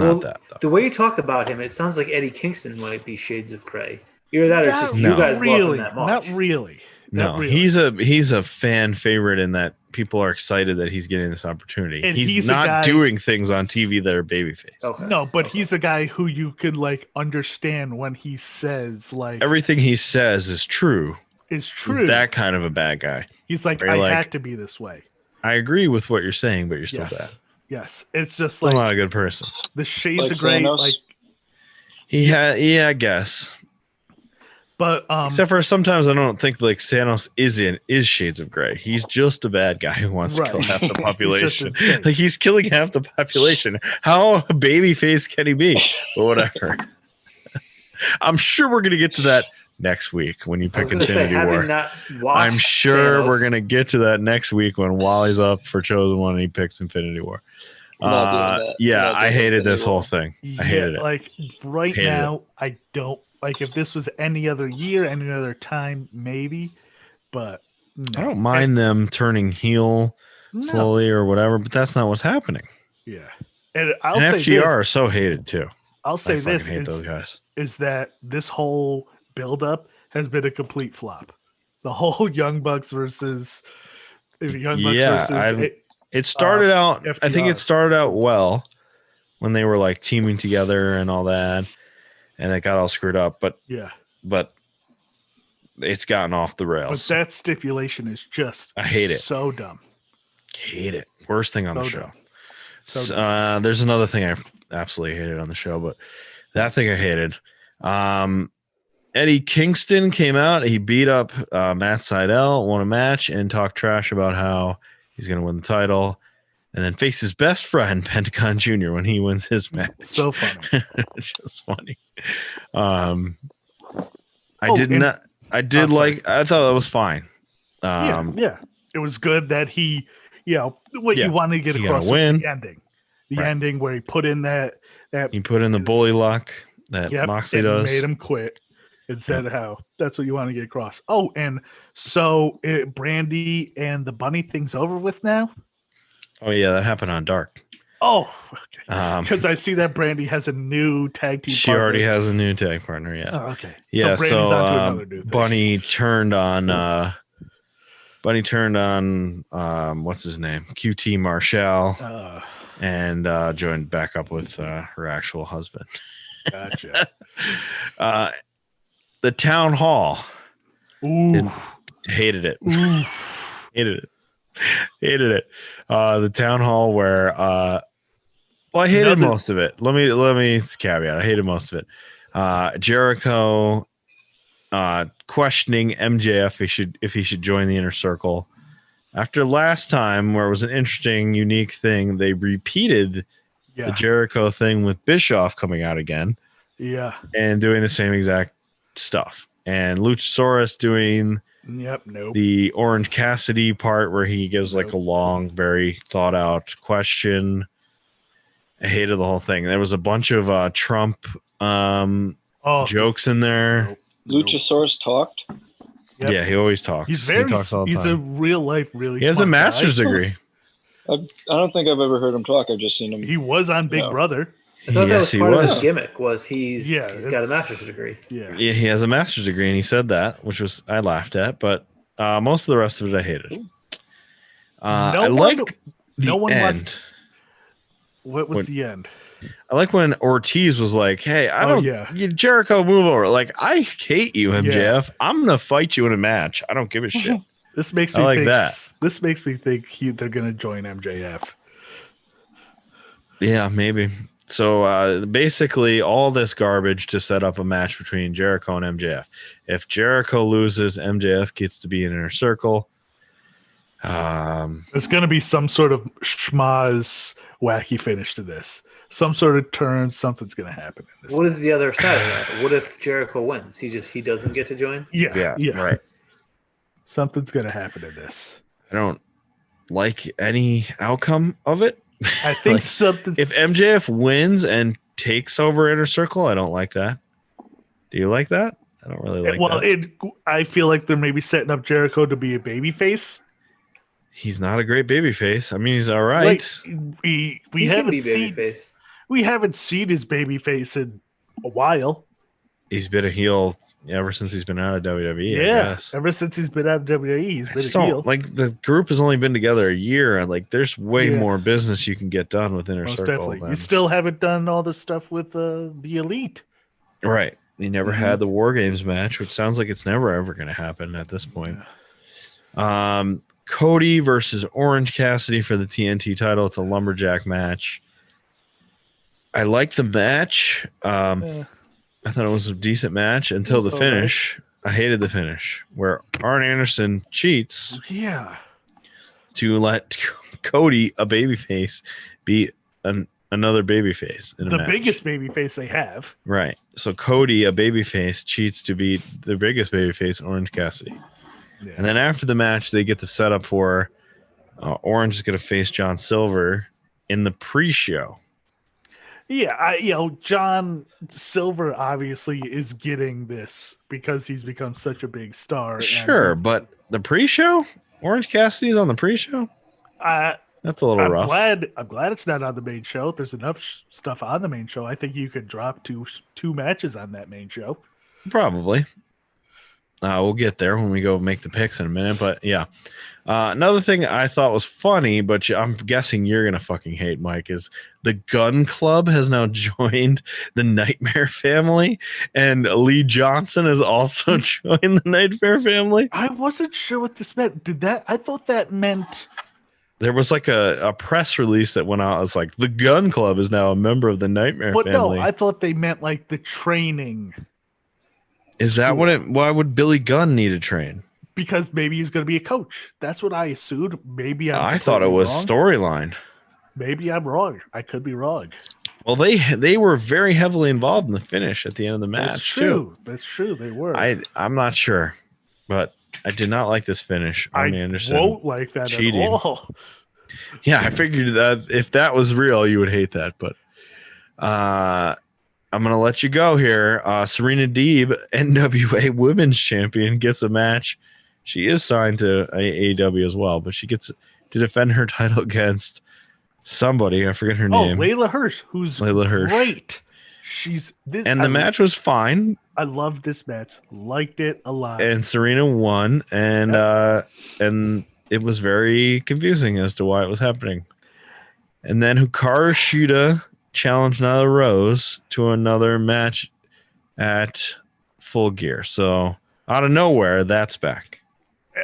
though. The way you talk about him, it sounds like Eddie Kingston might be shades of gray. Either that or just you guys love him that much. Not really. No, he's a fan favorite in that people are excited that he's getting this opportunity. And he's not doing things on TV that are babyface. Okay. No, but he's a guy who you could, like, understand when he says, like, everything he says is true. He's that kind of a bad guy. He's like, I had to be this way. I agree with what you're saying, but you're still bad. Yes, it's just still like not a good person. The shades of gray, Thanos? like I guess. But except for sometimes I don't think like Thanos is shades of gray. He's just a bad guy who wants to kill half the population. He's killing half the population. How babyface can he be? But whatever. I'm sure we're gonna get to that next week when you pick Infinity War. I'm sure we're gonna get to that next week when Wally's up for Chosen One and he picks Infinity War. I hated this whole thing. I hated it. Like now, I don't. Like, if this was any other year, any other time, maybe. But no. I don't mind them turning heel slowly or whatever, but that's not what's happening. Yeah. And FGR are so hated, too. I'll say this hate those guys. Is that this whole build-up has been a complete flop. The whole Young Bucks versus... It started out... FGR. I think it started out well when they were, like, teaming together and all that. And it got all screwed up, but it's gotten off the rails. But that stipulation is just I hate it. So dumb. Hate it. Worst thing on the show. There's another thing I absolutely hated on the show, but that thing I hated. Eddie Kingston came out. He beat up Matt Sydal, won a match, and talked trash about how he's going to win the title. And then face his best friend, Pentagon Jr., when he wins his match. So funny. It's just funny. I thought that was fine. Yeah. It was good that he, you wanted to get across with the ending. The ending where he put in that he put in the bully luck that Moxley does. Made him quit. And said how that's what you want to get across. Oh, and so Brandy and the bunny thing's over with now? Oh, yeah, that happened on Dark. Oh, okay. Because I see that Brandy has a new tag team partner. She already has a new tag partner, yeah. Oh, okay. Yeah, so Bunny turned on what's his name? QT Marshall and joined back up with her actual husband. Gotcha. The Town Hall. Ooh. Hated it. Hated it. The Town Hall where I hated most of it. Let me caveat. I hated most of it. Jericho questioning MJF if he should join the Inner Circle. After last time where it was an interesting, unique thing, they repeated the Jericho thing with Bischoff coming out again. Yeah. And doing the same exact stuff. And Luchasaurus doing the Orange Cassidy part where he gives like a long, very thought out question. I hated the whole thing. There was a bunch of Trump jokes in there. Luchasaurus talked? Yep. Yeah, he always talks. He talks all the time. He's a real life, really. He has a master's degree. I don't think I've ever heard him talk. I've just seen him. He was on Big Brother. I thought that was part of his gimmick. He's got a master's degree. Yeah, he has a master's degree, and he said that, which was I laughed at, but most of the rest of it I hated. I like the end. What was the end? I like when Ortiz was like, "Hey, Jericho, move over." Like, I hate you, MJF. I'm gonna fight you in a match. I don't give a shit. This makes me think that. This makes me think they're gonna join MJF. Yeah, maybe. So basically, all this garbage to set up a match between Jericho and MJF. If Jericho loses, MJF gets to be in Inner Circle. There's going to be some sort of schmaz wacky finish to this. Some sort of turn. Something's going to happen in this. What is the other side of that? What if Jericho wins? He doesn't get to join? Yeah. Right. Something's going to happen in this. I don't like any outcome of it. I think something. If MJF wins and takes over Inner Circle, I don't like that. Do you like that? I don't really like that. I feel like they're maybe setting up Jericho to be a babyface. He's not a great babyface. I mean, he's all right. We haven't seen his babyface in a while. He's been a heel ever since he's been out of WWE. Yeah, I guess. Ever since he's been out of WWE, he's been a heel. Like, the group has only been together a year, and like, there's way more business you can get done with Inner Circle. Definitely. You still haven't done all the stuff with the Elite. Right. He never had the War Games match, which sounds like it's never ever going to happen at this point. Cody versus Orange Cassidy for the TNT title. It's a lumberjack match. I liked the match. I thought it was a decent match until the finish. Right. I hated the finish where Arn Anderson cheats. Yeah. To let Cody, a babyface, beat another babyface in a match. The biggest babyface they have. Right. So Cody, a babyface, cheats to beat the biggest babyface, Orange Cassidy. Yeah. And then after the match, they get the setup for Orange is going to face John Silver in the pre-show. Yeah, John Silver obviously is getting this because he's become such a big star. Sure, but the pre-show? Orange Cassidy's on the pre-show? That's a little rough. I'm glad it's not on the main show. There's enough stuff on the main show. I think you could drop two matches on that main show. Probably. We'll get there when we go make the picks in a minute, but yeah. Another thing I thought was funny, but I'm guessing you're going to fucking hate, Mike, is the Gun Club has now joined the Nightmare family, and Lee Johnson has also joined the Nightmare family. I wasn't sure what this meant. I thought that meant... There was like a press release that went out. It's like, the Gun Club is now a member of the Nightmare family. No, I thought they meant like the training... Is that why would Billy Gunn need to train? Because maybe he's going to be a coach. That's what I assumed. Maybe I thought it was storyline. Maybe I'm wrong. I could be wrong. Well, they were very heavily involved in the finish at the end of the match. That's true. Too. That's true. They were. I'm not sure, but I did not like this finish. I Anderson won't like that cheating. At all. Yeah, I figured that if that was real, you would hate that, but I'm going to let you go here. Serena Deeb, NWA Women's Champion, gets a match. She is signed to AEW as well, but she gets to defend her title against somebody. I forget her name. Layla Hirsch, who's great. The match was fine. I loved this match. Liked it a lot. And Serena won, and it was very confusing as to why it was happening. And then Hikaru Shida challenged Nyla Rose to another match at Full Gear. So out of nowhere, that's back.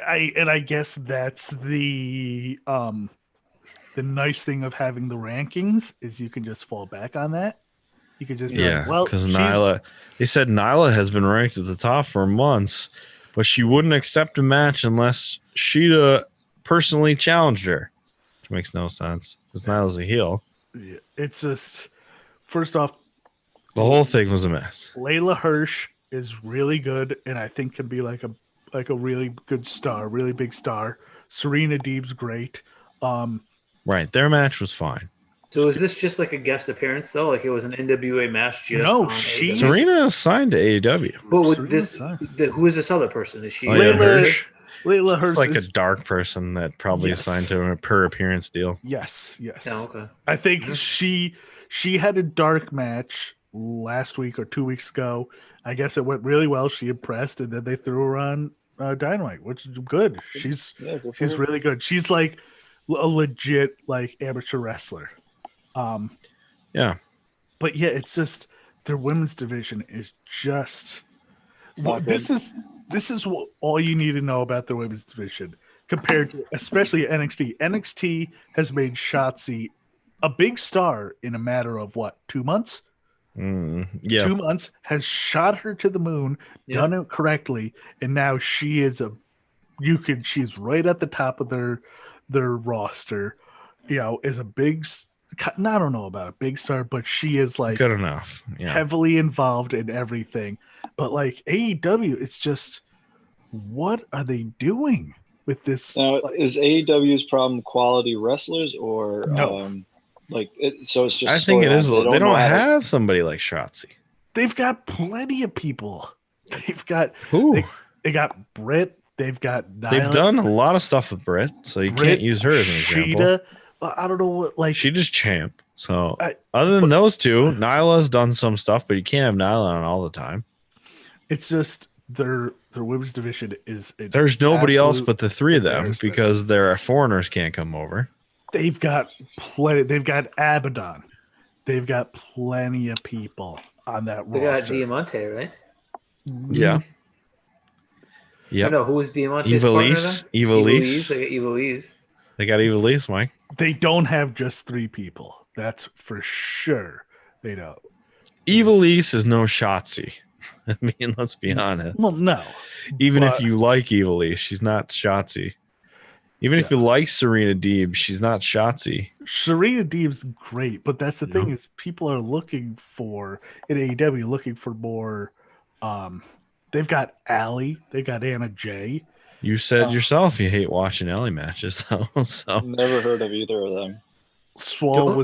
I guess that's the nice thing of having the rankings is you can just fall back on that. You could just be because Nyla. They said Nyla has been ranked at the top for months, but she wouldn't accept a match unless Shida personally challenged her, which makes no sense because Nyla's a heel. Yeah, it's just, first off, the whole thing was a mess. Layla Hirsch is really good, and I think can be like a really good star, really big star. Serena Deeb's great. Right, their match was fine. So is this just like a guest appearance though? Like it was an NWA match? Serena is signed to AEW. But with who is this other person? Is she Layla Hirsch? Layla Hirsch, like a dark person that probably is signed to a per appearance deal. Yes. Oh, okay. I think she had a dark match last week or 2 weeks ago. I guess it went really well. She impressed, and then they threw her on Dynamite, which is good. She's really good. She's like a legit like amateur wrestler. Yeah. But yeah, it's just their women's division is just. Well, this is what all you need to know about the women's division compared to especially NXT. NXT has made Shotzi a big star in a matter of 2 months? 2 months, has shot her to the moon, done it correctly, and now she is she's right at the top of their roster. Is a big, I don't know about a big star, but she is like good enough. Heavily involved in everything. But like AEW, it's just, what are they doing with this? Now, is AEW's problem quality wrestlers or no? So it's just. I think it is. They don't have somebody like Shotzi. They've got plenty of people. They've got who? They got Britt. They've got Nyla. They've done a lot of stuff with Britt, so you can't use her as an example. I don't know what she just champ. So other than those two, Nyla's done some stuff, but you can't have Nyla on all the time. It's just their women's division is. There's nobody else but the three of them because their foreigners can't come over. They've got plenty. They've got Abaddon. They've got plenty of people on that roster. They got Diamante, right? Yeah. Yeah. No, who was Diamante's Ivelisse. Ivelisse. They got Ivelisse. They got Ivelisse, Mike. They don't have just three people. That's for sure. They don't. Ivelisse is no Shotzi. I mean, let's be honest. Well, no. Even if you like Ivelisse, she's not Shotzi. Even if you like Serena Deeb, she's not Shotzi. Serena Deeb's great, but that's the thing is people are looking for in AEW, looking for more. They've got Allie, they've got Anna Jay. You said yourself you hate watching Allie matches, though. So never heard of either of them.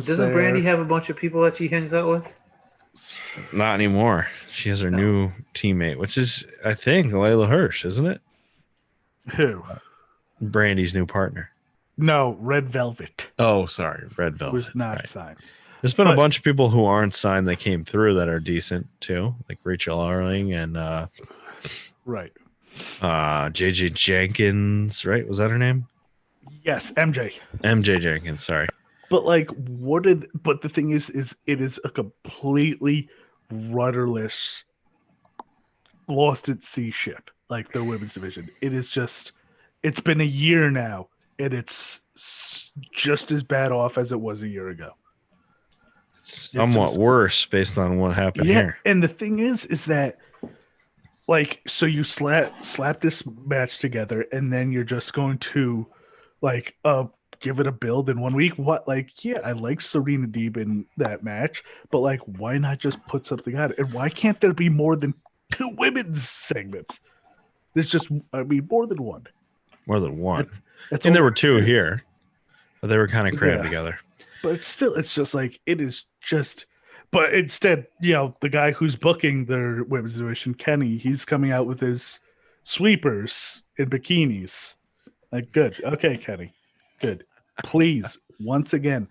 Doesn't Brandy have a bunch of people that she hangs out with? Not anymore. She has her new teammate, which is, I think, Layla Hirsch, isn't it? Who? Brandy's new partner. No, Red Velvet. Oh, sorry. Red Velvet. Was not signed. There's been a bunch of people who aren't signed that came through that are decent, too. Like Rachel Arling and right. JJ Jenkins, right? Was that her name? Yes, MJ. MJ Jenkins, sorry. But but the thing is it is a completely rudderless, lost at sea ship, like the women's division. It is just, it's been a year now, and it's just as bad off as it was a year ago. Somewhat worse based on what happened here. And the thing is that, like, so you slap this match together, and then you're just going to, like, give it a build in 1 week. What, like, yeah, I like Serena Deeb in that match, but like, why not just put something on it? And why can't there be more than 2 women's segments? There's just, I mean, more than one. More than one. And there were 2 here, but they were kind of crammed together. But it's just like, it is just, but instead, the guy who's booking their women's division, Kenny, he's coming out with his sweepers in bikinis. Like, good. Okay, Kenny. Good. Please, once again,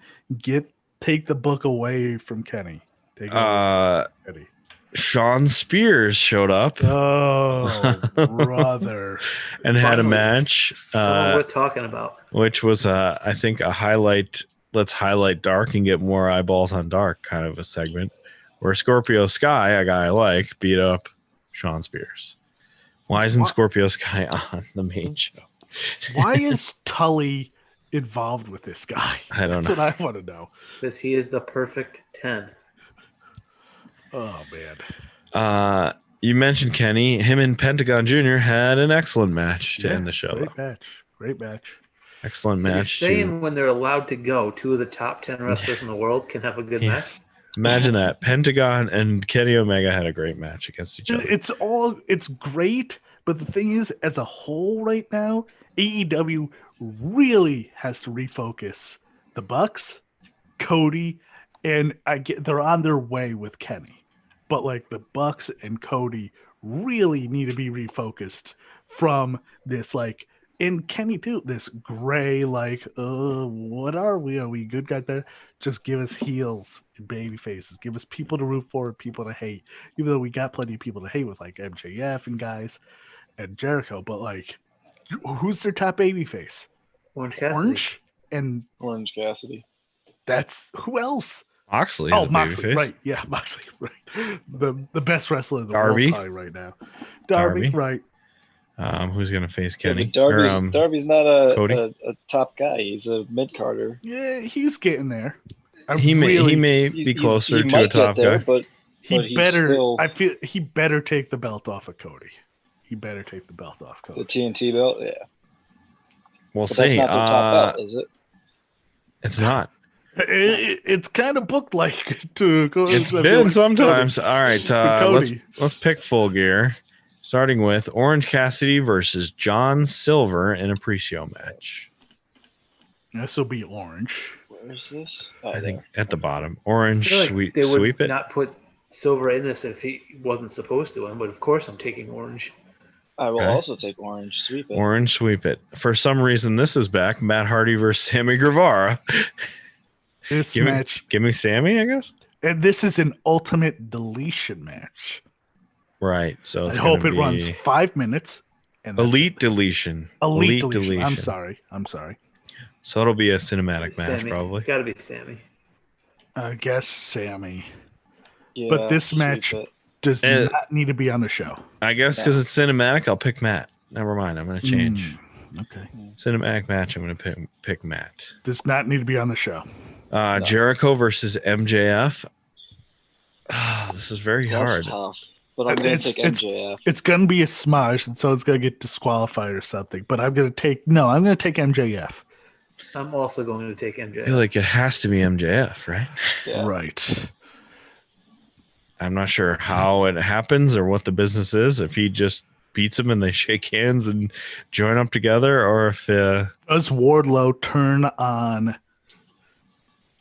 take the book away from Kenny. Take it away from Kenny. Sean Spears showed up. Oh, brother. And had a match. What we're talking about. Which was, I think, a highlight. Let's highlight Dark and get more eyeballs on Dark kind of a segment. Where Scorpio Sky, a guy I like, beat up Sean Spears. Why isn't Scorpio Sky on the main show? Why is Tully involved with this guy? I don't know. That's what I want to know. Because he is the perfect 10. Oh, man. You mentioned Kenny. Him and Pentagon Jr. had an excellent match to end the show. Great match. Excellent match. You're saying when they're allowed to go, 2 of the top 10 wrestlers in the world can have a good match? Imagine that. Pentagon and Kenny Omega had a great match against each other. It's great, but the thing is, as a whole right now, AEW really has to refocus the Bucks, Cody, and they're on their way with Kenny. But like the Bucks and Cody really need to be refocused from this, like, and Kenny too, this gray, like, what are we? Are we good guys there? Just give us heels and baby faces. Give us people to root for and people to hate. Even though we got plenty of people to hate with, like MJF and guys and Jericho, but like, who's their top baby face? Orange Cassidy. Orange Cassidy. That's who else? Moxley. Moxley, right? Yeah, Moxley, right. The best wrestler in the Darby. world probably right now. Darby, right? Who's gonna face Kenny? Yeah, Darby's not a top guy. He's a mid carder. Yeah, he's getting there. He may be closer to a top guy, but he better. I feel he better take the belt off of Cody. He better take the belt off Cody. The TNT belt, yeah. We'll see. That's not their top belt, is it? It's not. It's kind of booked like to. It's been sometimes. Cody. All right, let's pick Full Gear, starting with Orange Cassidy versus John Silver in a pre-show match. This will be Orange. Where's this? I think at the bottom. Orange, like they would not put Silver in this if he wasn't supposed to, but of course I'm taking Orange. I will also take Orange, sweep it. Orange, sweep it. For some reason, this is back. Matt Hardy versus Sammy Guevara. Give me Sammy, I guess. And this is an ultimate deletion match. Right. So I hope it runs 5 minutes. And Elite deletion. Elite deletion. I'm sorry. So it'll be a cinematic match, probably. It's got to be Sammy. I guess Sammy. Yeah, but this match does not need to be on the show. I guess because it's cinematic, I'll pick Matt. Never mind. I'm going to change. Okay. Cinematic match, I'm going to pick Matt. Does not need to be on the show. No. Jericho versus MJF. This is very hard. Tough, but I'm going to take MJF. It's going to be a smash, and so it's going to get disqualified or something. But I'm going to take MJF. I'm also going to take MJF. I feel like it has to be MJF, right? Yeah. Right. I'm not sure how it happens or what the business is. If he just beats him and they shake hands and join up together, or if does Wardlow turn on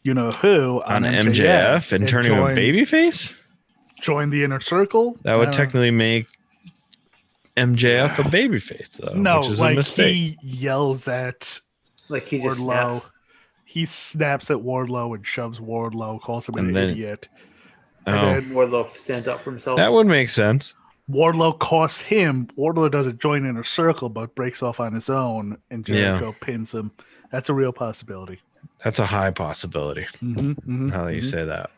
you know who on MJF and turn him a babyface? Join the inner circle? That would technically make MJF a babyface, though. No, which is like a mistake. He yells at he Wardlow. Just snaps. He snaps at Wardlow and shoves Wardlow, calls him an idiot. And then Wardlow stands up for himself. That would make sense. Wardlow costs him. Wardlow doesn't join inner circle, but breaks off on his own, and Jericho pins him. That's a real possibility. That's a high possibility. Now that you say that.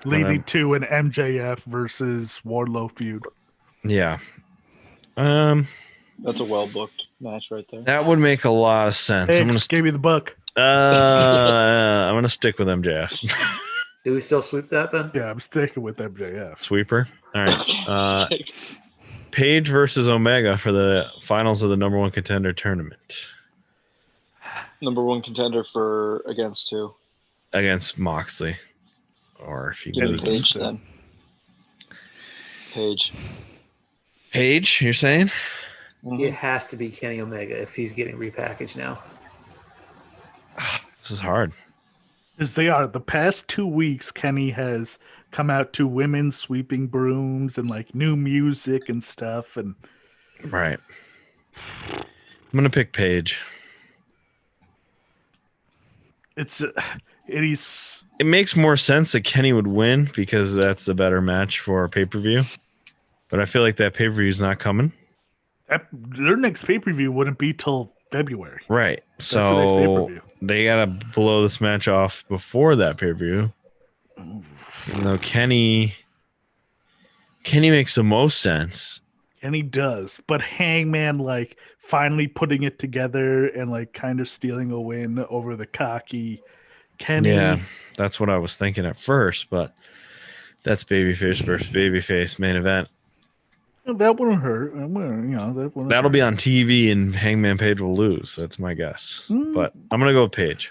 Leading to an MJF versus Wardlow feud. Yeah. That's a well-booked match right there. That would make a lot of sense. Hey, gave me the book. I'm going to stick with MJF. Do we still sweep that then? Yeah, I'm sticking with MJF. Sweeper. All right. Paige versus Omega for the finals of the number one contender tournament. Number one contender against who? Against Moxley. Or if he loses. Paige then. Paige, you're saying? It has to be Kenny Omega if he's getting repackaged now. This is hard. Because they are. The past 2 weeks, Kenny has come out to women sweeping brooms and like new music and stuff. And right. I'm going to pick Paige. It makes more sense that Kenny would win because that's the better match for pay-per-view. But I feel like that pay-per-view is not coming. Their next pay-per-view wouldn't be till February. Right. So they got to blow this match off before that pay-per-view. Even though Kenny makes the most sense. Kenny does. But Hangman, like, finally putting it together and, like, kind of stealing a win over the cocky Kenny. Yeah, that's what I was thinking at first. But that's babyface versus babyface main event. That wouldn't hurt. That'll be on TV, and Hangman Page will lose. That's my guess. But I'm gonna go with Page.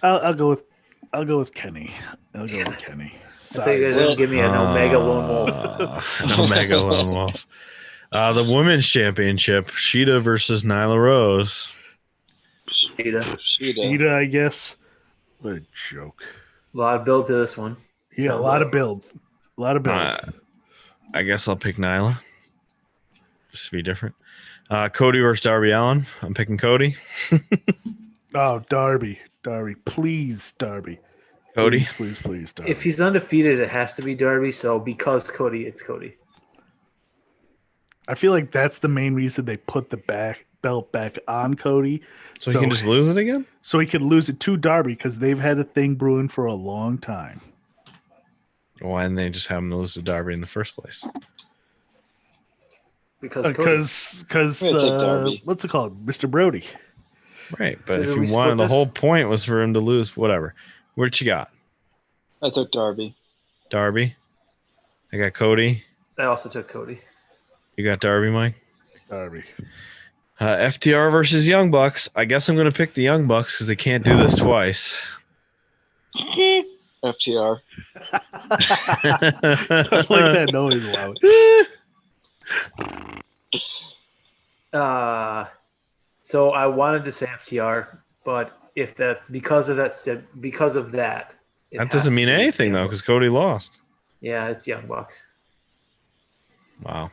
I'll go with Kenny. I'll go with Kenny. I think you're gonna give me an Omega Lone Wolf. An Omega Lone Wolf. The Women's Championship: Shida versus Nyla Rose. Shida, I guess. What a joke. A lot of build to this one. Yeah, a lot of build. I guess I'll pick Nyla. Just to be different. Cody versus Darby Allin. I'm picking Cody. Oh, Darby. Please, Darby. Cody. Please, Darby. If he's undefeated, it has to be Darby. So because Cody, it's Cody. I feel like that's the main reason they put the belt back on Cody. So he can just lose it again? So he could lose it to Darby because they've had a thing brewing for a long time. Why didn't they just have him lose to Darby in the first place? Because what's it called, Mr. Brody? Right, but if you wanted, the whole point was for him to lose. Whatever. What you got? I took Darby. Darby. I got Cody. I also took Cody. You got Darby, Mike? Darby. FTR versus Young Bucks. I guess I'm going to pick the Young Bucks because they can't do this twice. FTR. I like that noise loud. So I wanted to say FTR, but if that's because of that. That doesn't mean anything though, because Cody lost. Yeah, it's Young Bucks. Wow.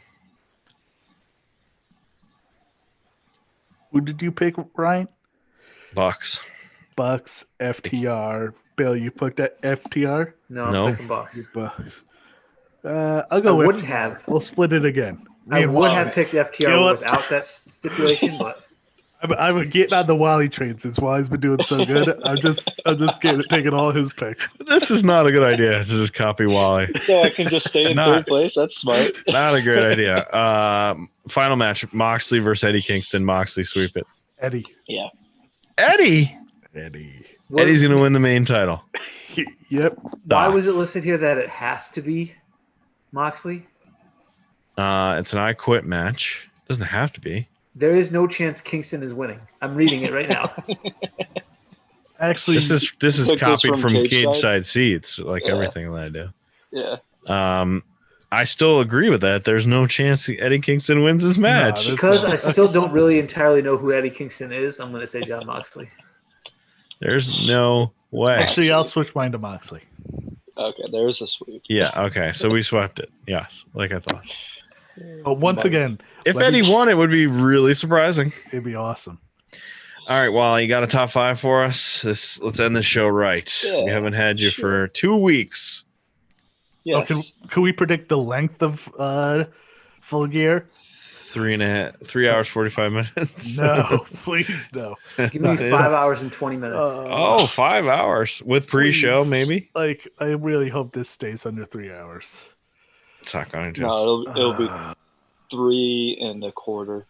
Who did you pick, Ryan? Bucks. Bucks, FTR. Bill, you picked that FTR? No, I'm picking Bucks. Bucks. I'll go with. Wouldn't have. We'll split it again. I would have picked FTR without that stipulation, but I'm getting on the Wally train since Wally's been doing so good. I'm just taking all his picks. This is not a good idea to just copy Wally. So I can just stay in third place. That's smart. Not a great idea. Final match: Moxley versus Eddie Kingston. Moxley sweep it. Eddie. Yeah. Eddie's gonna win the main title. Yep. Why was it listed here that it has to be Moxley? It's an I Quit match. Doesn't have to be. There is no chance Kingston is winning. I'm reading it right now. Actually, this is copied from Cage Side Seats, like everything that I do. Yeah. I still agree with that. There's no chance Eddie Kingston wins this match. Because I still don't really entirely know who Eddie Kingston is, I'm going to say John Moxley. There's no way. Actually, I'll switch mine to Moxley. Okay, there's a sweep. Yeah, okay. So we swept it. Yes, like I thought. But once again, if Eddie won, it would be really surprising. It'd be awesome. All right, Wally, you got a top 5 for us? Let's end this show right. Yeah, we haven't had you for 2 weeks. Yes. Oh, can we predict the length of Full Gear? 3 hours 45 minutes. No, please no. Give me 5 hours and 20 minutes. 5 hours with pre-show, maybe. Like, I really hope this stays under 3 hours. It's not going to. No, it'll be 3 1/4.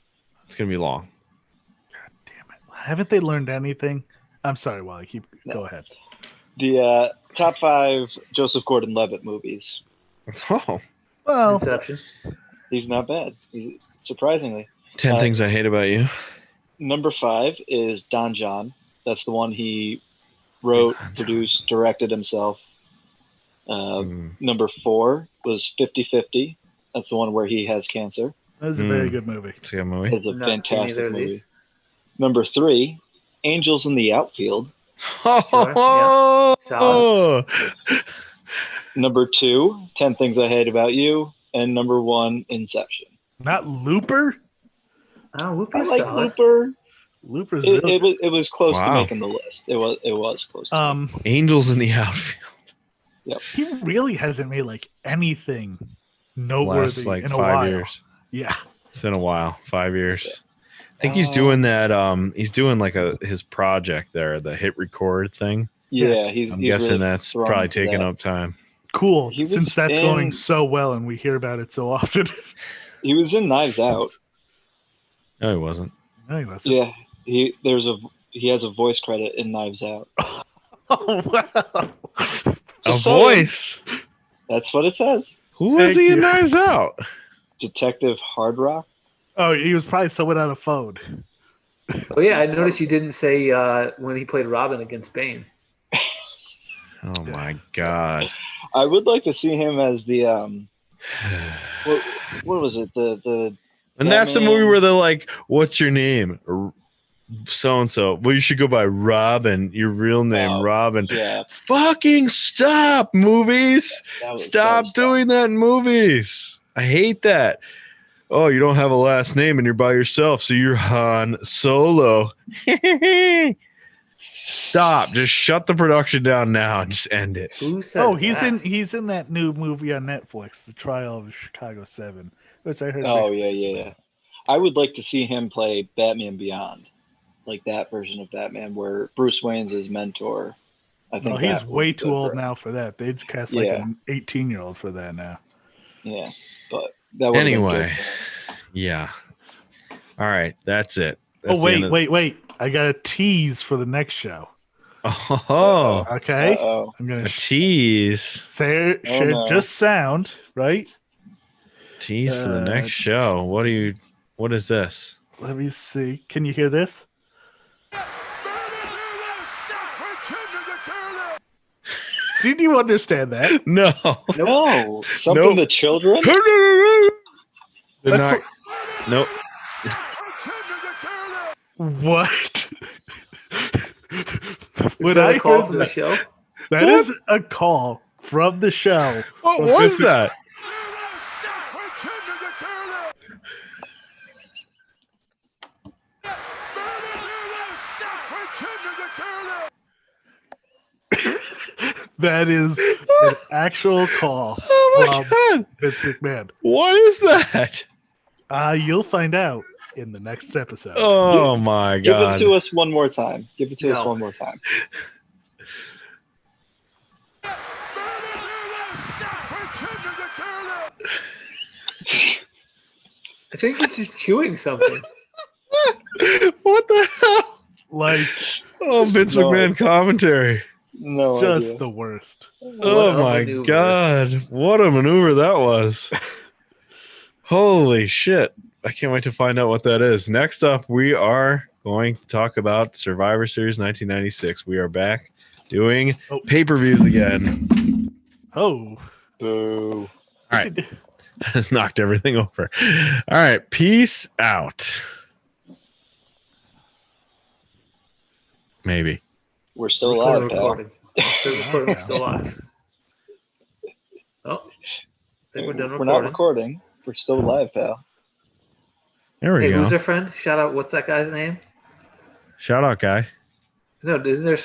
It's gonna be long. God damn it! Haven't they learned anything? I'm sorry, Wally. Go ahead. The top 5 Joseph Gordon-Levitt movies. Oh, well, Inception. He's not bad. He's surprisingly. 10 Things I Hate About You. Number 5 is Don John. That's the one he wrote, produced, directed himself. Number 4 was 50-50. That's the one where he has cancer. That's a very good movie. It's a good movie. It's a fantastic movie. Number 3, Angels in the Outfield. Oh, yeah. Number 2, 10 Things I Hate About You. And number 1, Inception. Not Looper? Oh, Looper's I like solid. Looper. Looper's It was close to making the list. It was close to Angels in the Outfield. Yep. He really hasn't made like anything noteworthy Last, in a 5 while. years. Yeah. It's been a while. 5 years. Yeah. I think he's doing that. He's doing like his project there, the hit record thing. Yeah, I'm guessing really that's probably taking up time. Cool. Since that's going so well and we hear about it so often. He was in Knives Out. No, he wasn't. No, he wasn't. Yeah, he has a voice credit in Knives Out. Oh wow. Voice. That's what it says. Who was he in Knives Out? Detective Hard Rock. Oh, he was probably someone on a phone. Oh yeah, I noticed you didn't say when he played Robin against Bane. Oh my God! I would like to see him as the what was it? The and that's the movie where they're like, "What's your name?" So and so. Well, you should go by Robin. Your real name, Robin. Yeah. Fucking stop, movies. Stop doing that in movies. I hate that. Oh, you don't have a last name and you're by yourself, so you're Han Solo. Stop. Just shut the production down now and just end it. Who said he's in that new movie on Netflix, The Trial of Chicago 7, which I heard. Oh, yeah. I would like to see him play Batman Beyond, like that version of Batman where Bruce Wayne's his mentor. I think he's way too old now for that. They'd cast like an 18-year-old for that now. Yeah, but that anyway, yeah. All right, that's it. That's wait! I got a tease for the next show. Oh, okay. I'm gonna tease. Just sound right. Tease for the next show. What is this? Let me see. Can you hear this? Did you understand that? No. Something the children? Nope. Is What? that a call from the show? That is a call from the show. What was that? That is an actual call from Vince McMahon. What is that? You'll find out in the next episode. Oh my God. Give it to us one more time. I think he's just chewing something. What the hell? Vince McMahon commentary. No Just idea. the worst. Oh my God. What a maneuver that was. Holy shit. I can't wait to find out what that is. Next up, we are going to talk about Survivor Series 1996. We are back doing pay-per-views again. Oh. Boo. All right. Knocked everything over. All right. Peace out. Maybe. We're still live, recording. We're still live. Oh, I think we're done recording. We're not recording. We're still live, pal. There we go. Who's our friend? Shout out. What's that guy's name? Shout out, guy. No, isn't there